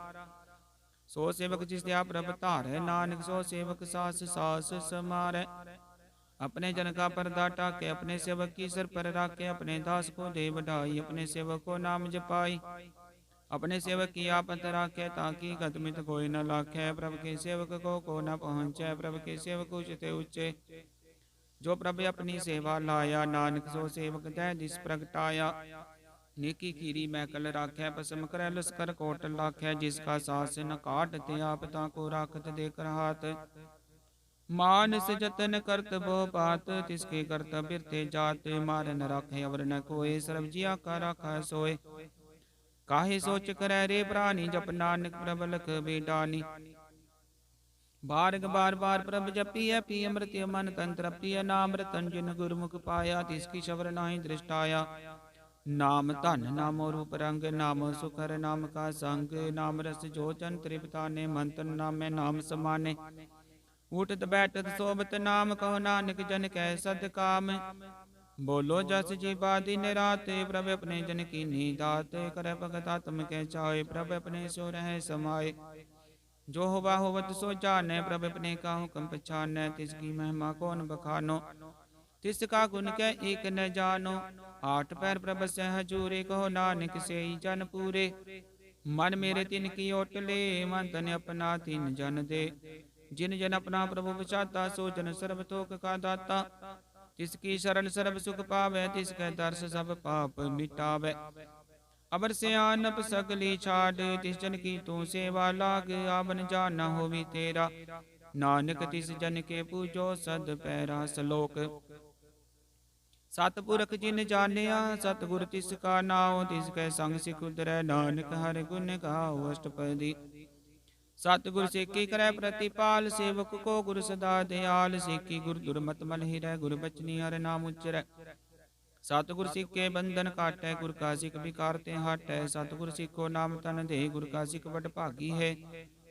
सो सेवक जिस दिया प्रभ धारै, नानक सो सेवक सास सास समारै। अपने जन का पर्दा टाके, अपने सेवक की सिर पर राखे। अपने दास को दे बढ़ाई, अपने सेवक को नाम जपाई। अपने सेवक की आपत राखे, ताकि गतमित कोई न लाखे। प्रभु के सेवक को न पहुँचे, प्रभु के सेवक उचते ऊंचे। जो प्रभु अपनी सेवा लाया, नानक सो सेवक तै दिस प्रगटाया। नेकी खीरी मैकल राखै, पसम कर लस्कर कोट लाखै। जिसका सास न काटते, आप ताको राखत देकर हाथ। मानस जतन करत बो बात, तिसके करत बिरते जात। मार न राखे अवर न कोय, सर्व जिया का राखा सोय। काहे सोच करे रे प्राणी, जप नानक प्रभ लख बेडानी। बारग बार बार प्रभ जपिय, पी अमृत मन तन तृप्तिय। नाम रतन जिन गुरमुख पाया, तिसकी शबर नाहि दृष्टाया। नाम धन नामो रूप रंग, नामो सुखर नाम का संग। नाम रस जो जन तृप्ताने, मंत्र नामे नाम समाने। उठत बैठत सोबत नाम, कहो नानक जन कै सद काम। बोलो जस जी बादी निरात, प्रभ अपने जन की नीदात। करे भगत आत्म के चाय, प्रभ अपने सो रहे समाये। जो होवा होवत सो जाने, प्रभ अपने का हुक्म पछाने। तिसकी महिमा कौन बखानो, तिसका गुण कै एक न जानो। आठ पैर प्रभ से हजूरे, कहो नानक से ही जन पूरे। मन मेरे तिन की ओटले, मन तन अपना तिन जन दे। जिन जन अपना प्रभु बचाता, सो जन सर्व तोक का दाता। तिसकी शरण सर्व सुख पावै, तिसकै दर्श सब पाप मिटावै। अबर सियानप सगली छाड़, तिस जन की तू सेवा लाग। आवन जाना होवी तेरा, नानक तिस जन के पूजो सद पैरा। सलोक सतपुरख जिन जानिया, सतगुर तिसका नाओ। तिसकै संग सिख उतरै, नानक हर गुण गाओ। अष्टपदी सतगुर सिक्खी करे प्रतिपाल, सेवक को गुरु सदा दयाल। सिक्खी गुरु दुर्मत मल हिरै, गुरु बचनी हर नाम उच्चरै। सतगुर सिक्खे बंधन काटै, गुर का सिख विकार ते हटै। सतगुर सिक्खो नाम तन दे, गुर का सिख बड़ भागी है।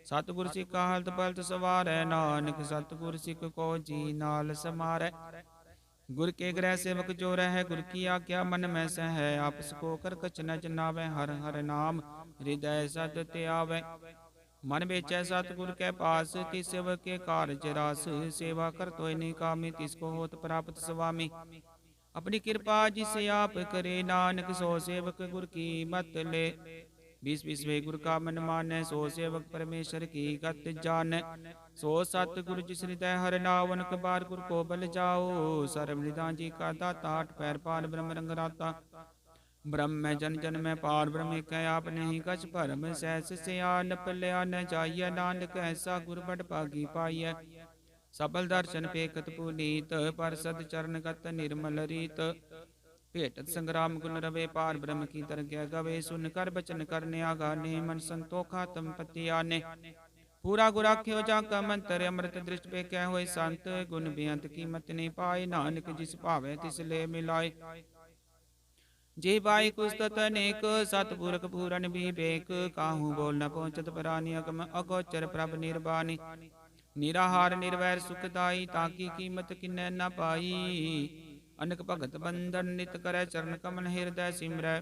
सतगुर सिक्खा हलत पलत सवारै, नानक सतगुर सिख को जी नाल समारै। गुर के ग्रह सेवक जो रह, गुर की आज्ञा मन में सह। आपस को कर कछ न जनावै, हर हर नाम हृदय सद त्यावै। मन बेचै सतगुर के पास, तिस सेवक के कारज रास। सेवा कर तोय निकामी, तिसको होत प्राप्त स्वामी। अपनी कृपा जिसे आप करे, नानक सो सेवक गुर की मत ले। बीस बिसवे गुर का मन मानै, सो सेवक परमेश्वर की गत जानै। सो सतगुर जिस हृदय हर नावन, कबार गुर को बल जाओ। सर्वनिधान जी का दाता, आठ पैर पार ब्रह्म रंग राता। ब्रह्म जन जन में पार ब्रह्म कै, आपने ही कछ भरम सहस सियानप लिया न जाइय। नानक ऐसा गुर बड़ भागी पाइय। सबल दर्शन पेखत पुनीत, परसद चरण गत निर्मल रीत। भेटत संग्राम गुण रवे, पार ब्रह्म की तरज्ञ गवे। सुन कर बचन करने आगाने, मन संतोखा तम पति आने। पूरा गुर आख्यो जाका मंत्र, अमृत दृष्ट पे कै होए संत। गुण बेअंत कीमत नहीं पाए, नानक जिस भावे तिस ले मिलाए। जे बाई कुस्तत अनेक, सतपुरख पूरन विवेक। काहू बोल न पहुँचत प्राणी, अगम अगोचर प्रभ निर्बानी। निराहार निर्वैर सुखदाई, ताकी कीमत किन्नै न पाई। अनक भगत बंधन नित करै, चरण कमल हृदय सिमरै।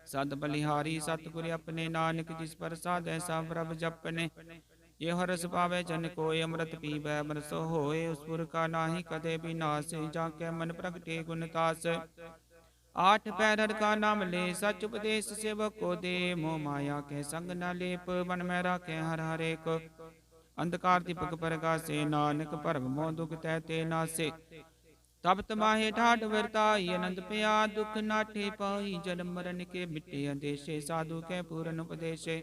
सद बलिहारी सतगुर अपने, नानक जिस पर साधै सा प्रभ जपने। ये हरस पावै जन कोय, अमृत पीवै अमृत होए। उस पुर का नाहि कदे विनाश, जाके मन प्रगटे गुण तास। आठ पैर का नाम ले, सच उपदेश सेवक को दे। मोह माया के संग न लेप, मन में राखे हर हर एक। अंधकार दीपक प्रकाशे, नानक भरम मोह दुख तैते नासे। तब तमाहे ठाठ वर्ताई, अनंत प्या दुख नाठे पाई। जन्म मरण के मिटे अंदेशे, साधु के पूरन उपदेशे।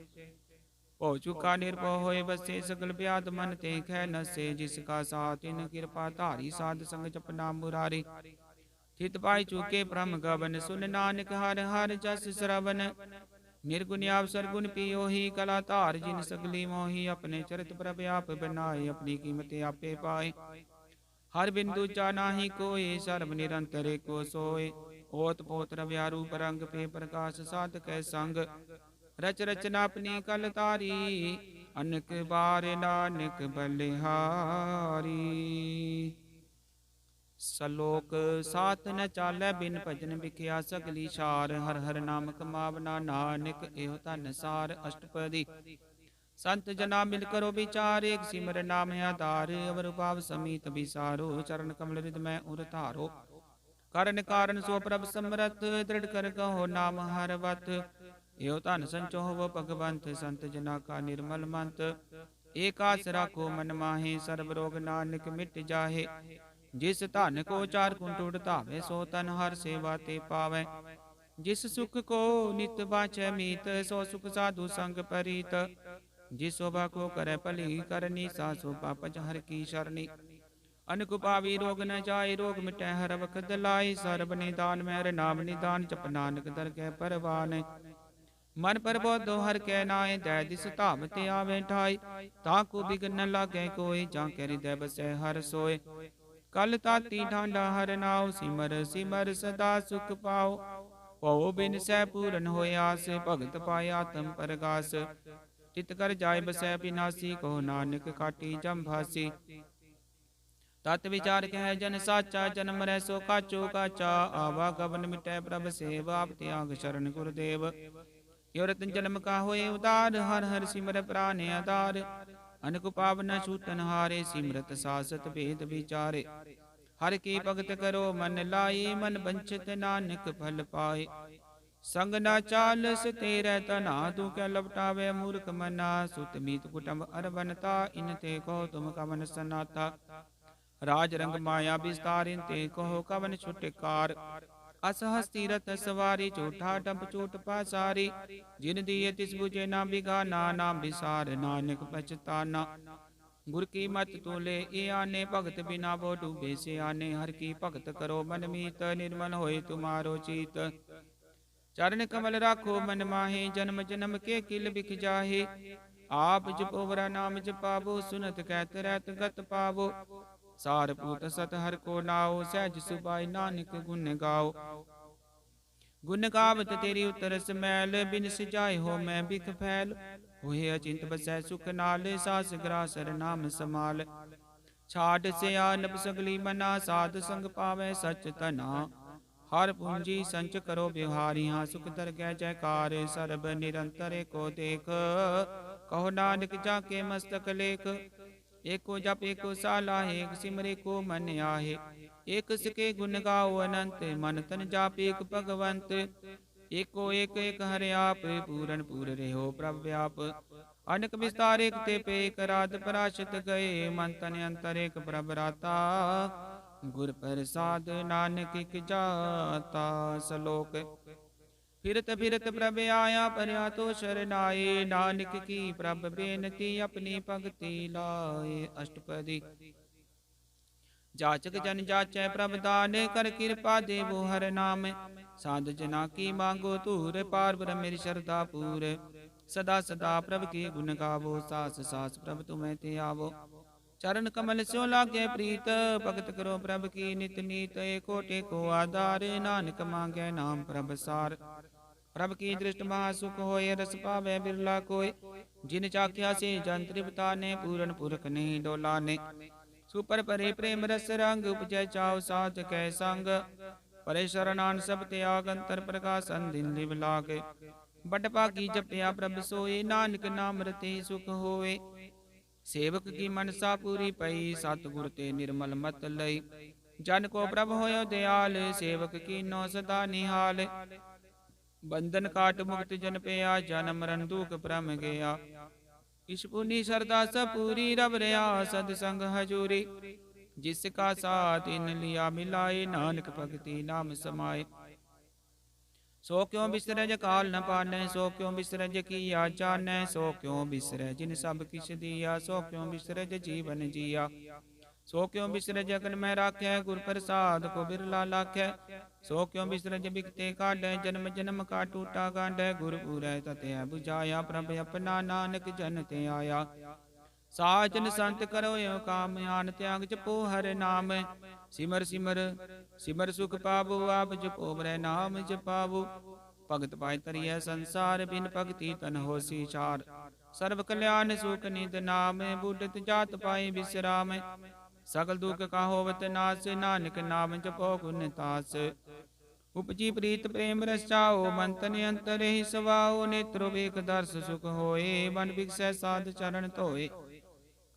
हो चुका निर्भय होए बसे, सकल व्याध मन ते खे नसे। जिसका साथ इन कृपा धारी, साध संग जपना मुरारी। थित पाई चुके ब्रह्म गवन, सुन नानक हर हर जस श्रवण। निर्गुण आप सरगुण पियो ही कला धार जिन सगली मोही अपने चरित प्रभ आप बनाए अपनी कीमत आपे पाए हर बिंदु जाना ही कोय सर्व निरंतर को सोए ओत पोत रव्यारू परंग पे प्रकाश साध कै संग रच रचना अपनी कल तारी अनक बार नानक बलिहारी। सलोक साथ न चालै बिन भजन बिख्या सगली शार हर हर नाम कमावना नानक एहो धन सार। अष्टपदी संत जना मिल करो विचार एक सिमर नाम आधार अवर भाव समीत विसारो चरण कमल हृदय में उर धारो कारण कारण सो प्रभ समरथ दृढ़ कर कहो नाम हरवत एहो धन संचो हो भगवंत संत जना का निर्मल मंत एक आस राखो मन माहे सर्व रोग नानक मिट जाहे जिस धन को चार कुंट उड़ावे सो तन हर सेवा ते पावे जिस सुख को नित बाचै मीत सो सुख साधु संग परीत जिस शोभा को करे भली करनी सा शोभा पच हर की शरणी अनक पावी रोग न जाय रोग मिटै हर वखत लाई सर्ब निदान में हर नाम निदान जप नानक दरगह परवान मन पर बोधो हर कै नाय जै दिस धाम ते आवे ठाई ताकू बिघन न लागे कोई जा के हृदय बसै हर सोए कल ताती ढांडा हर नाव सिमर सिमर सदा सुख पाओ पौ बिन सै पूरन होय आस भगत पाय आत्म परगास चित कर जाय बसै विनाशी कहो नानक काटी जम भासी तत विचार कह जन साचा जन्म रह सो काचो काचा आवा गवन मिटै प्रभ सेवा त्याग शरण गुरुदेव यो रतन जन्म का होए उदार हर हर सिमर प्राण आधार अनक पावन छूटन हारे सिमरत सासत भेद विचारे हर की भगत करो मन लाई मन बंचित नानक फल पाए संग न चालस तेरे तना तू क्या लपटावे मूर्ख मना सुत मीत कुटुंब अरबनता इन ते कहो तुम कवन सनाता राज रंग माया विस्तार इन ते कहो कवन छुटकार असहस्ती रथ सवारी झूठा डंप चूट पासारी जिन दिए तिस बुझे ना बिगाना नाम विसार नानक पछताना गुर की मत तू ले ए आने भगत बिना वो डूबे से आने हर की भगत करो मन मीत निर्मल होए तुम्हारो चीत चरण कमल राखो मन माहे जन्म जन्म के किल बिख जाहे आप जपोवरा नाम जपावो सुनत कहत रहत गत पावो सार पूत सत हर को नाओ सहज सुबाई नानक गुण गाओ गुण गावत तेरी उतर समैल बिन सिजाए हो मैं बिख फैल होए अचिंत बसै सुख नाल सास ग्रासर नाम समाल छाड़ से आनब सगली मना साध संग पावै सच तना हर पूंजी संच करो बिहारियाँ सुख दरगह जयकार सर्ब निरंतर को देख कहो नानक जाके मस्तक लेख एको जप एको साला एक सिमरे को मन आहे एक सके गुण गाओ अनंत मन तन जाप एक भगवंत एको एक एक हरे आप पूरन पूर रहो प्रभ व्याप अनक विस्तार एक ते पे एक रात पराशत गए मन तन अंतर एक प्रभ राता गुर प्रसाद नानक की जाता। सलोक फिरत फिरत प्रभ आया परया तो शरणाए नानक की प्रभ बेनती अपनी भगति लाए। अष्टपदी जाचक जन जाचै प्रभ दान कर कृपा देवो हर नाम साध जना की मांगो तूर पार ब्रह्म मेरी श्रद्धा पूर सदा सदा प्रभ के गुण गावो सास सास प्रभ तुम्हें ते आवो चरण कमल स्यो लागे प्रीत भगत करो प्रभ की नित नीत एको टेको आधार नानक मांगे नाम प्रभ सार प्रभ की दृष्ट महासुख होय रस पावे बिरला कोय जिन चाख्या से जन तृप्ता ने पूरन पुरख नहीं डोला ने सुपर परे प्रेम रस रंग उपजय चाव साध कै संग परे शरणान सब त्याग अंतर प्रकाशन दिन लिव लागे बड़ पाकी जपया प्रभ सोए नानक नाम रते सुख होए सेवक की मनसा पूरी पई सतगुर ते निर्मल मत लई जन को प्रभ होयो दयाल सेवक की नो सदा निहाल बंधन काट मुक्त जन पेया जन्म मरण दुख भ्रम गया इस पुनि श्रद्धा सपूरी रब रया सदसंग हजूरी जिसका साथ इन लिया मिलाए नानक भक्ति नाम समाए सो क्यों बिसरज काल न पाने सो क्यों बिसरज किया जाने सो क्यों बिसरे जिन सब किस दिया सो क्यों बिसरज जीवन जिया सो क्यों बिसर जगन में राखै, गुर प्रसाद को बिरला लाखै। सो क्यों बिसरज बिकते काढै, जन्म जन्म का टूटा गांढै। गुर पूरै तते बुझाया, प्रभ अपना नानक जन ते आया। साजन संत करो यो काम, आन त्याग जपो हर नाम। सिमर सिमर सिमर सुख पावो, आप जपो बरै नाम जपावो। भगत पाए तरिय संसार, बिन भगति तन होसी चार। सर्व कल्याण सुख निध नाम, बूढ़त जात पाए विश्राम। सकल दुख का होवत नाश, नानक नाम जपो गुण तास। उपजी प्रीत प्रेम रस चाओ, मन तन अंतर ही सवाओ। नेत्रो बेख दर्श सुख होए, मन बिगसै साध चरण धोए।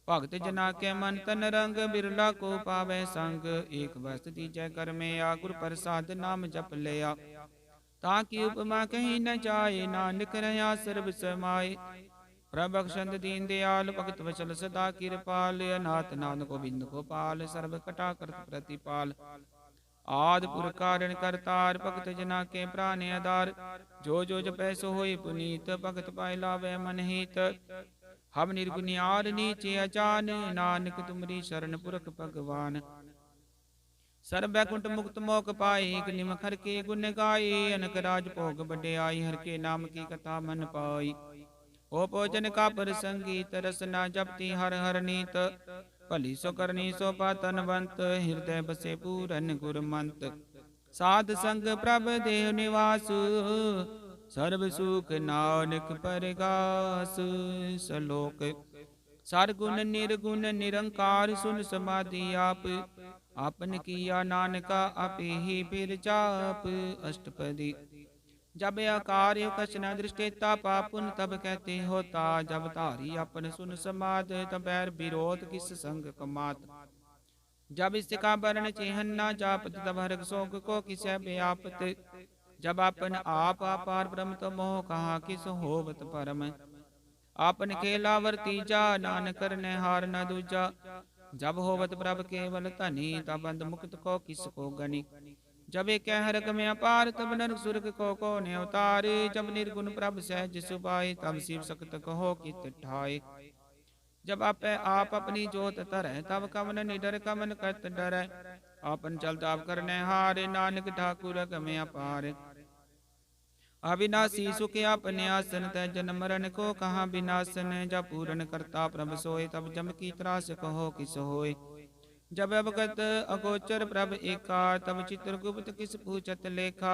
भगत जना के मन तन रंग, बिरला को पावै संग। एक बस्त दीजै कर में आ, गुर प्रसाद नाम जप लिया। ताकि उपमा कहीं न जाए, नानक रहा सर्ब समाए। प्रभक्षंद दीन दयाल, भगत वचल सदा कृपाल। अनाथ नाथ गोविंद गोपाल, सर्व कटा करत प्रतिपाल। आदि पुरख कारण करतार, भगत जना के प्राण आधार। जो जो जपै सो होय पुनीत, भगत पाए लावै मन हित। हम निर्गुनियार नीचे अचान, नानक तुमरी शरण पुरख भगवान। सर्व बैकुंठ मुक्त मोक पाए, एक निमख हर के गुण गाए। अनक राज भोग बड़े आई, हर के नाम की कथा मन पाई। हो भोजन का प्रसंगीत, रसना जपती हर हर नीत। भली सो करनी सो पातनवंत, हृदय बसे पूरन गुरमंत। साध संग प्रभ देव निवास, सर्व सुख नानक परगास। सलोक सरगुण निर्गुण निरंकार, सुन समाधि आप। आपन किया नानका, आपे ही फिर जाप। अष्टपदी जब आकार कछ न दृष्टेता, पापुन तब कहते होता। जब धारी अपन सुन समाध, तब बैर विरोध किस संग कमात। जब इसका वर्ण चिन्ह न जापत, तब हरक शोक को किसै व्यापत। जब अपन आप अपार ब्रह्म, तो मोह कहा किस होवत परम। आपन खेला वर्तीजा, नानक करने हार न दूजा। जब होवत प्रभ केवल धनी, तब बंद मुक्त को किस को गनी। जब एक हरक में अपार, तब नरक सुरग को ने अवतार। जब निर्गुण प्रभ सहज सुभाए, तब शिव सख्त कहो कित ठाए। जब आप अपनी जोत तरह, तब कमन निडर कमन कत डर। आपन चलता आप करने हारे, नानक ठाकुर में अपार। अविनाशी सुख अपने आसन, तय जन्म मरण को कहाँ विनाशन। जब पूरन करता प्रभ सोए, तब जम की त्रास कहो किस होए। जब अवगत अगोचर प्रभ एका, तब चित्रगुप्त किस पूछत लेखा।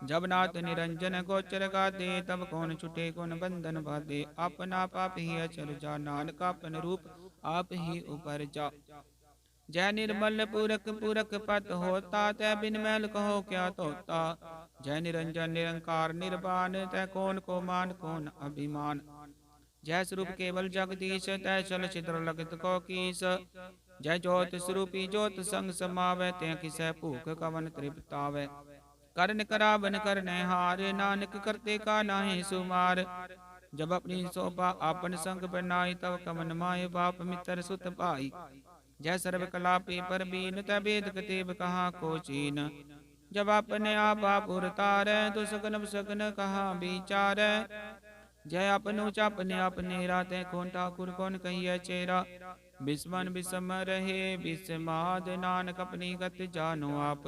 जब नाथ निरंजन गोचर गादे, तब कौन छुटे कौन बंधन बाधे। अपना पाप ही अचर जा, नानक अपन रूप आप ही उपर जा। जय निर्मल पूरक पूरक पत होता, तय बिन मैल कहो क्या तोता। जय निरंजन निरंकार निर्वाण, तय कौन को मान कौन अभिमान। जय स्वरूप केवल जगदीश, तय चल छिद्र लगत को कीस। जय ज्योत स्वरूपी ज्योत संग समावै, तय किसै भूख कवन तृप्तावै। करन करावन करने हार, नानक करते का नाहि सुमार। जब अपनी शोभा आपन संग बनाई, तब कवन माए बाप मित्र सुत भाई। जय सर्व कला पे पर बीन, तय वेद कतेब कहाँ को चीन। जब अपने आप उरतारै, तो सगन सगन कहाँ विचारै। जय अपनु अपने अपने राते, कौन ठाकुर कौन कहिए चेरा। बिस्मन बिसम रहे बिस्माद, नानक अपनी गत जानो आप।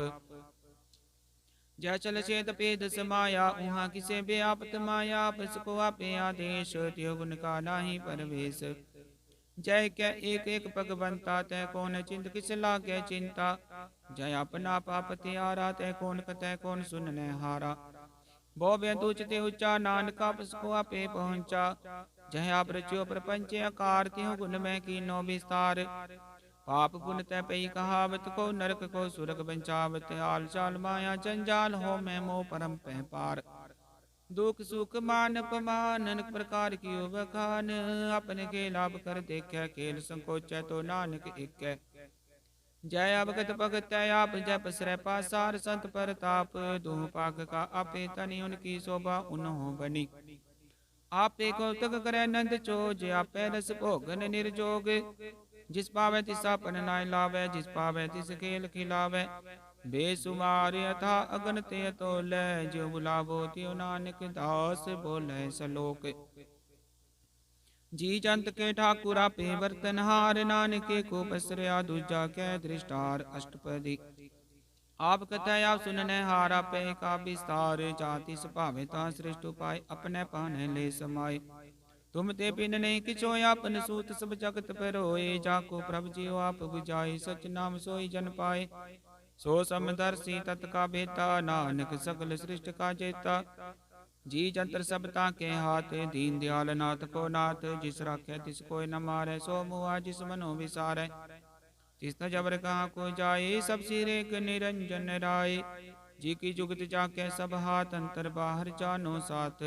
जय चल चेत पेद समाया, उहाँ किसे व्यापत माया। को आपे आदेश, त्यो गुण का नाही परवेश। जय क्या एक एक भगवंता, तय कौन चिंत किस लागे चिंता। जय अपना पाप त्यारा, तय कौन कतै कौन सुनने हारा। बो बेदूचते उच्चा, नानका को आपे पहुंचा। जय आप रच्यो प्रपंच आकार, त्यों गुण में कीनो विस्तार। पाप पुन तै पई कहावत, को नरक को सुरग बंचावत। आल चाल माया जंजाल, हो मैं मोह परम पह पार। दुख सुख मान अपमान, अनेक प्रकार की बखान। अपने के लाभ कर देखे, खेल संकोचै तो नानक एक। जय अवगत भगत आप, जय पसरै पासार संत परताप। दूह पाक का आपे तनि, उनकी शोभा उन्हों बनी। आपे कौतक करे नंद चोज, आपे रस भोगन निर्जोग। जिस पावे तिस आपन नाय लावे, जिस पावे तिस खेल खिलावे। बेसुमार अथा अगन ते तोलै, जो बुलावो त्यो नानक दास बोले सलोक। जी जंत के ठाकुर आपे बर्तनहार, नानके को पसरया दूजा कै दृष्टार। अष्टपदी। आप कथय आप सुनने हार, आपे का विस्तार। जाति सुभावे ता सृष्ट उपाय, अपने पाने ले समाये। तुम ते पिन नहीं किचो, आपन सूत सब जगत पर होए। जाको प्रभ जियो आप बुझाए, सच नाम सोई जन पाए। सो समदर्शी तत् का बेता, नानक सकल सृष्टि का जेता। जी जंत्र सब ताके हाथ, दीन दयाल नाथ को नाथ। जिस राखे तिस कोई न मारे, सो मुआ जिस मनो विसारे। तिस न जबर कहाँ को जाए, सब सिर एक निरंजन राय। जी की जुगत जाके सब हाथ, अंतर बाहर जानो साथ।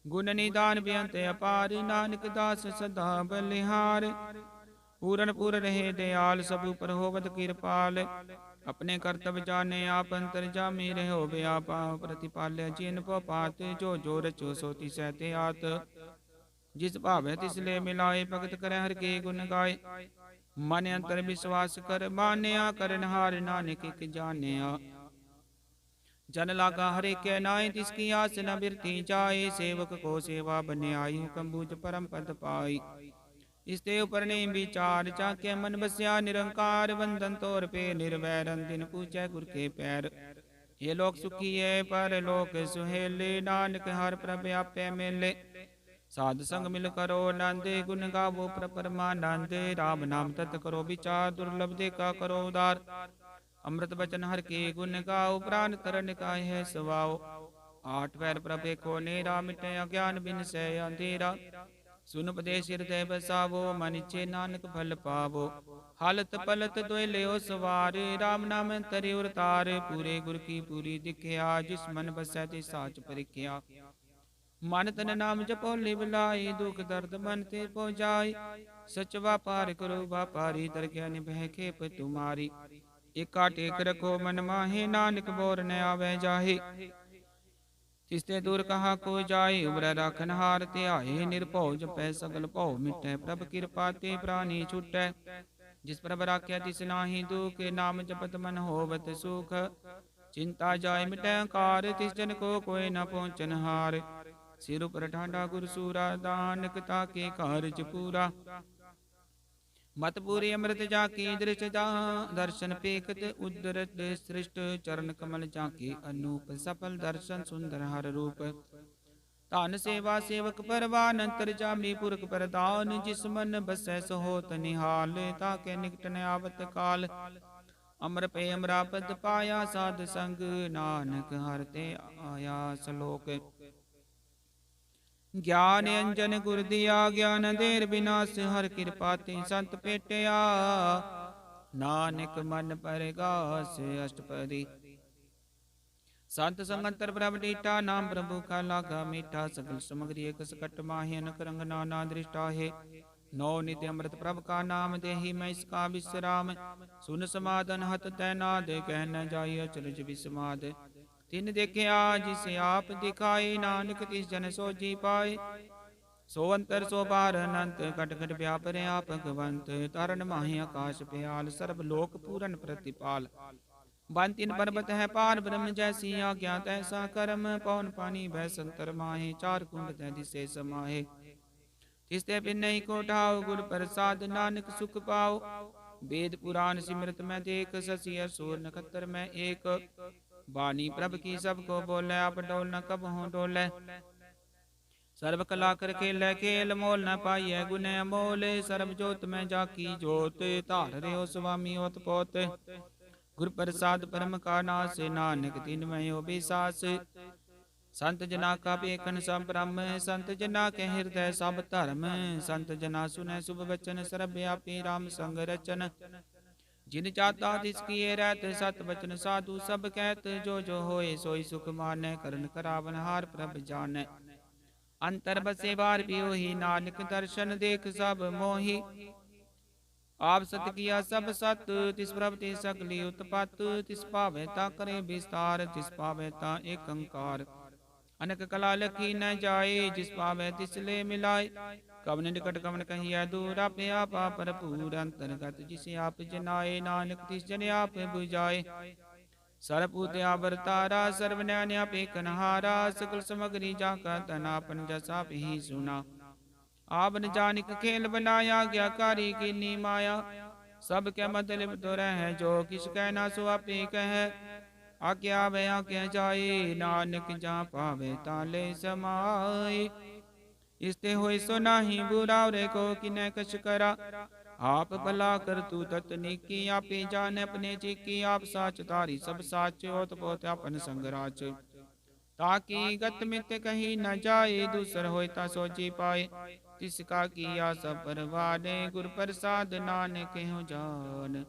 गुण निदान बेअंत अपार, नानक दास सदा बलिहार। पूरन पुर रहे दयाल, सब पर होवत कृपाल। अपने कर्तव्य जाने आप, अंतर जामी रहो व्यापा। प्रतिपाल्य जिन पो पात, जो जो रचो सो तिसै ते आत। जिस भावे तिस ले मिलाए, भगत करे हर के गुण गाए। मन अंतर विश्वास कर मान्या, करन हार नानक एक जान्या। जन लागा हरे के नाय, तिसकी आस न बिरती जाए। सेवक को सेवा बने आई, हुक्म बूझ परम पद पाई। इसते ऊपर नहीं विचार, चाके मन बस्या निरंकार। वंदन तोर पे निर्वैरन, दिन पूछे गुर के पैर। ये लोक सुखी है पर लोक सुहेले, नानक हर प्रभ आपे मेले। साध संग मिल करो नंदे, गुण गावो परमानंद। राम नाम तत् करो विचार, दुर्लभ देखा करो उदार। अमृत बचन हर के गुण गाओ, प्राण तरन का है सवाओ। आठ पैर प्रभे को नेरा, मिटे अज्ञान बिन से अंधेरा। सुन उपदेश हृदय बसावो, मन इच्छे नानक फल पावो। हालत पलत दोय लियो सवार, राम नाम तरि उरतार। पूरे गुर की पूरी दिखिया, जिस मन बसै तिस साच परिख्या। मन तन नाम जपो लिव लाई, दुख दर्द मन ते पो जाय। सच व्यापार करो व्यापारी, दरगह निभै खेप तुम्हारी। एका टेक रखो मन माहे, नानक बोर न आवे जाहे। तिसते दूर कहा को जाए, उबर राखन हार ते आए। निर्भौ जपै सगल भौ मिटै, प्रभ कृपा ते प्राणी छुटै। जिस प्रभ राख्या तिस नाहि दुख, नाम जपत मन होवत सुख। चिंता जाय मिटै कार, तिस जन को कोई न पहुँचन हार। सिर उपर ठांडा गुरसूरा, दानक ताके कारज पूरा। मत पूरी अमृत जाकी दृष्ट दर्शन पेखत, उदरत सृष्ट चरण कमल जाके अनूप। सफल दर्शन सुंदर हर रूप, तान सेवा सेवक परवान। अंतर जामी पुरख प्रदान, जिस मन बसै सहोत निहाल। ताके निकट न आवत काल, अमर पे अमरापद पाया। साध संग नानक हरते आया सलोक। ज्ञान अंजन गुर दिया, ज्ञान देर विनाश हर कृपा ते संत पेटिया। नानक मन परगास। अष्टपदी। संत संगंतर प्रभ डीठा, नाम प्रभु का लागा मीठा। सकल समग्री एक सकट माहे, अनक रंग नाना दृष्टा है। नौ नित्य अमृत प्रभ का नाम, देहि मैं इसका विश्राम। सुन समाधन हत तैनाद, कह न जाय अचरज विस्माद। तिन देखिया जिसे आप दिखाए, नानक तिस जन सो जी पाए। सो अंतर सो बार अनंत, कट कट व्यापर आप भगवंत। तारण माहि आकाश प्याल, सर्व लोक पूरन प्रतिपाल। बन तीन पर्वत है पार, ब्रह्म जैसी आज्ञा तैसा कर्म। पवन पानी भय संतर माहे, चार कुंड तै दिसे समाहे। तिसते बिन नहीं को ढाओ, गुर प्रसाद नानक सुख पाओ। वेद पुराण सिमरत में देख, शशि असुर नखत्र में एक। वाणी प्रभ की सबको बोले, आप डोल न कब हो डोले। सर्व कला कर खेल खेल, मोल न पाइय गुण अमोल। सर्व जोत में जाकी जोत, धार रहो स्वामी ओत पोत। गुर प्रसाद परम का नाश, नानक तिन में हो विसास। संत जना का पेखन सब ब्रह्म, संत जना के हृदय सब धर्म। संत जना सुने शुभ वचन, सर्वव्यापी राम संग रचन। जिन जाता तिसकी रहत, सत बचन साधु सब कहत। जो जो होए सोई सुख मानै, करन करावन हार प्रभ जानै। अंतर बसे बार भी ही, नानक दर्शन देख सब मोहि। आप सत किया सब सत, तिस प्रभ ते सकली उत्पत। तिस पावे ता करे विस्तार, तिस पावे ता एक अंकार। अनक कला लखी न जाए, जिस पावे तिस ले मिलाए। कवन निकट कवन कहिया दूर, आपे आपा भरपूर। अंतर्गत जिसे आप जनाए, नानक तिस जन आप बुझाए। सर्वभूत आवरतारा, सर्वज्ञान आपे कनहारा। सकल समग्री जाका तना, अपन जसा ही सुना। आपन जानिक खेल बनाया, आज्ञाकारी कीनी माया। सब क्या मतलब तो रह जो किस कहना सो आपे कह। आज्ञा वे आज्ञा जाए, नानक जा पावे ताले समाए। इसते होए सो नाही बुरा, रे को किने कछ करा। आप भला कर तू ततनिकी, आपे जान अपने चीकी। आप साच तारी सब साच, ओत पोत अपन संगराच। ताकि गत मित कहीं न जाए, दूसर होय ता सोची पाए। तिसका किया सब परवाने, गुर प्रसाद नानक हो जान।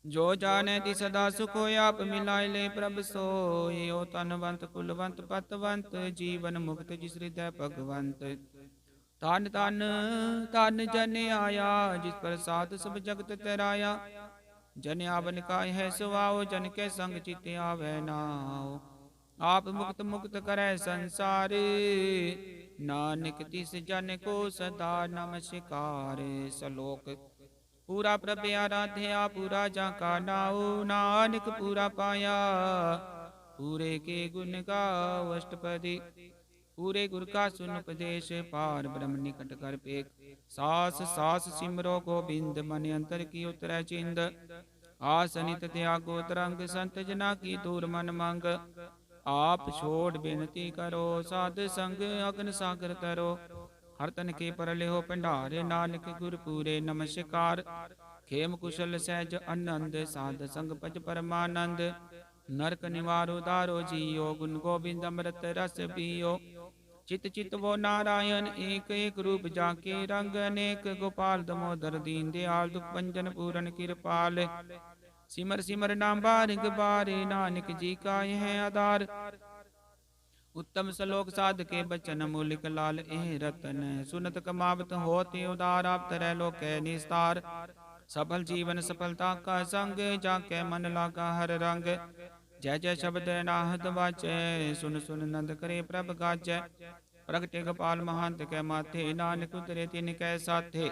जो जाने ति सदा सुख होय, आप मिलाए ले प्रभ सोय। ओ तनवंत कुलवंत पतवंत, जीवन मुक्त जिस हृदय भगवंत। धन धन धन जन आया, जिस प्रसाद सब जगत तराया। जन आवन का है सुआओ, जन के संग चित आवे नाओ। आप मुक्त मुक्त करे संसार, नानक तिस जन को सदा नमस्कार। सलोक पूरा प्रभ आराध्या, पूरा जाका नाओ। नानक पूरा पाया, पूरे के गुण गाओ अष्टपदी। पूरे गुर का सुन उपदेश, पार ब्रह्म निकट कर पेख। सास सास सिमरो गोबिंद, मन अंतर की उतरै चिंद। आसनित त्यागो तरंग, संत जना की दूर मन मंग। आप छोड़ बेनती करो, साध संग अग्न सागर तरो। हर तन के परले हो भंडारे, नानक गुर पूरे नमस्कार। खेम कुशल सहज आनंद, साध संग पज परमानंद। नरक निवारो दारो जियो, गुण गोविंद अमृत रस पियो। चित चित वो नारायण, एक एक रूप जाके रंग अनेक। गोपाल दमोदर दीन दयाल, दुख भंजन पूरन कृपाल। सिमर सिमर नाम बारिक बारे, नानक जी का यह आधार। उत्तम श्लोक साध के बचन, मूलिक लाल एह रतन। सुनत कमावत होते उदार, आप तरह लोक निस्तार। सफल जीवन सफलता का संग, जाके मन लागा हर रंग। जय जय शब्द नाहत वाचै, सुन सुन नंद करे प्रभ गाचै। प्रगटे गोपाल महंत के माथे, नानक उतरे तिन कै साथे।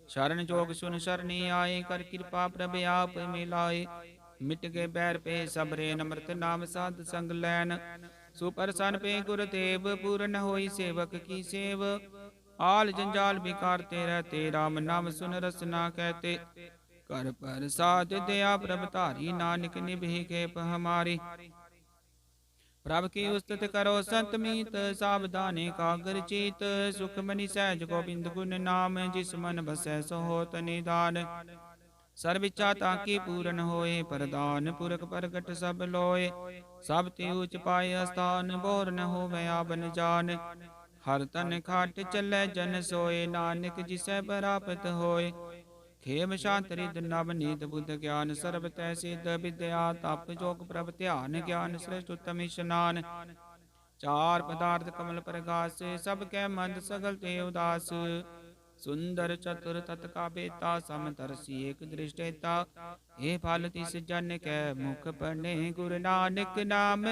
शरण जोग सुन शरणी आए, कर कृपा प्रभ आप मिलाए। मिट गए बैर पे सबरे, नमृत नाम साध संग लैन। सुप्रसन्न पे गुरुदेव, पूर्ण होई सेवक की सेव। आल जंजाल बिकारते रहते, राम नाम सुन रसना कहते। कर प्रसाद दया प्रभ तारी, नानक निभि खेप हमारी। प्रभ की उस्तत करो संत मीत, सावधाने कागर चीत। सुख मनि सहज गोबिंद गुण नाम, जिस मन बसै सो होत निधान। सर्व इच्छा ताकी पूरन होए, परदान पुरख प्रगट सब लोए। सब ते ऊच पाए स्थान, बोर न होवे आबन जान। हर तन खाट चलै जन सोए, नानक जिसै प्राप्त होए। खेम शांत रिद नव नीत बुद्ध ज्ञान, सर्ब तै सिद्ध विद्या। तप जोग प्रभ ध्यान, ज्ञान श्रेष्ठ उत्तम स्नान। चार पदार्थ कमल प्रगास, सब कै मंद सगल ते उदास। सुंदर चतुर तत का बेता, समदर्शी एक दृष्टेता। हे फल तिस जन कै मुख पने, गुरु नानक नाम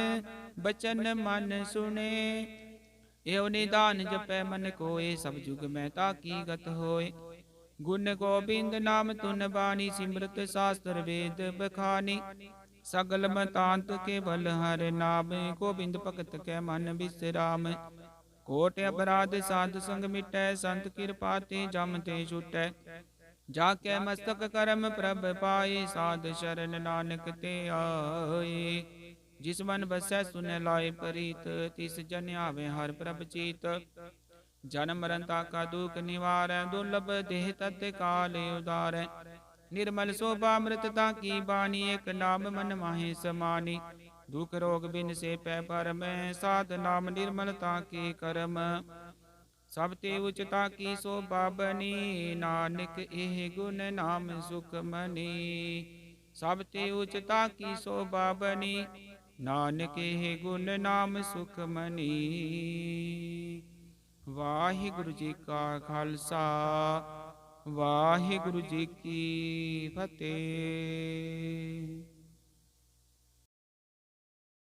बचन मन सुने। एव निदान जपै मन कोय, सब जुग में ताकी गत होय। गुण गोबिंद नाम तुन बानी, सिमरत शास्त्र वेद बखानी। सगल मतांत केवल हर नाम, गोबिंद भगत कै मन विश्राम। कोट अपराध साध संग मिटै, संत कृपा ते जम ते छुटै। जाके मस्तक करम प्रभ पाए, साध शरण नानक ते आए। जिस मन बसै सुन लाए प्रीत, तिस जन आवे हर प्रभ चीत। जन्म मरण का दुख निवारै, दुर्लभ देह तत काल उदारै। निर्मल शोभामृतता की बानी, एक नाम मन माहे समानी। दुख रोग बिन से पै परम, साध नाम निर्मलता के करम। सब ते उचता की शोभा बनी, नानक एह गुण नाम सुख मनी। सब ते उचता की शोभा बनी, नानक एह गुण नाम सुख मनी। वाहिगुरु जी का खालसा, वाहिगुरु जी की फतेह।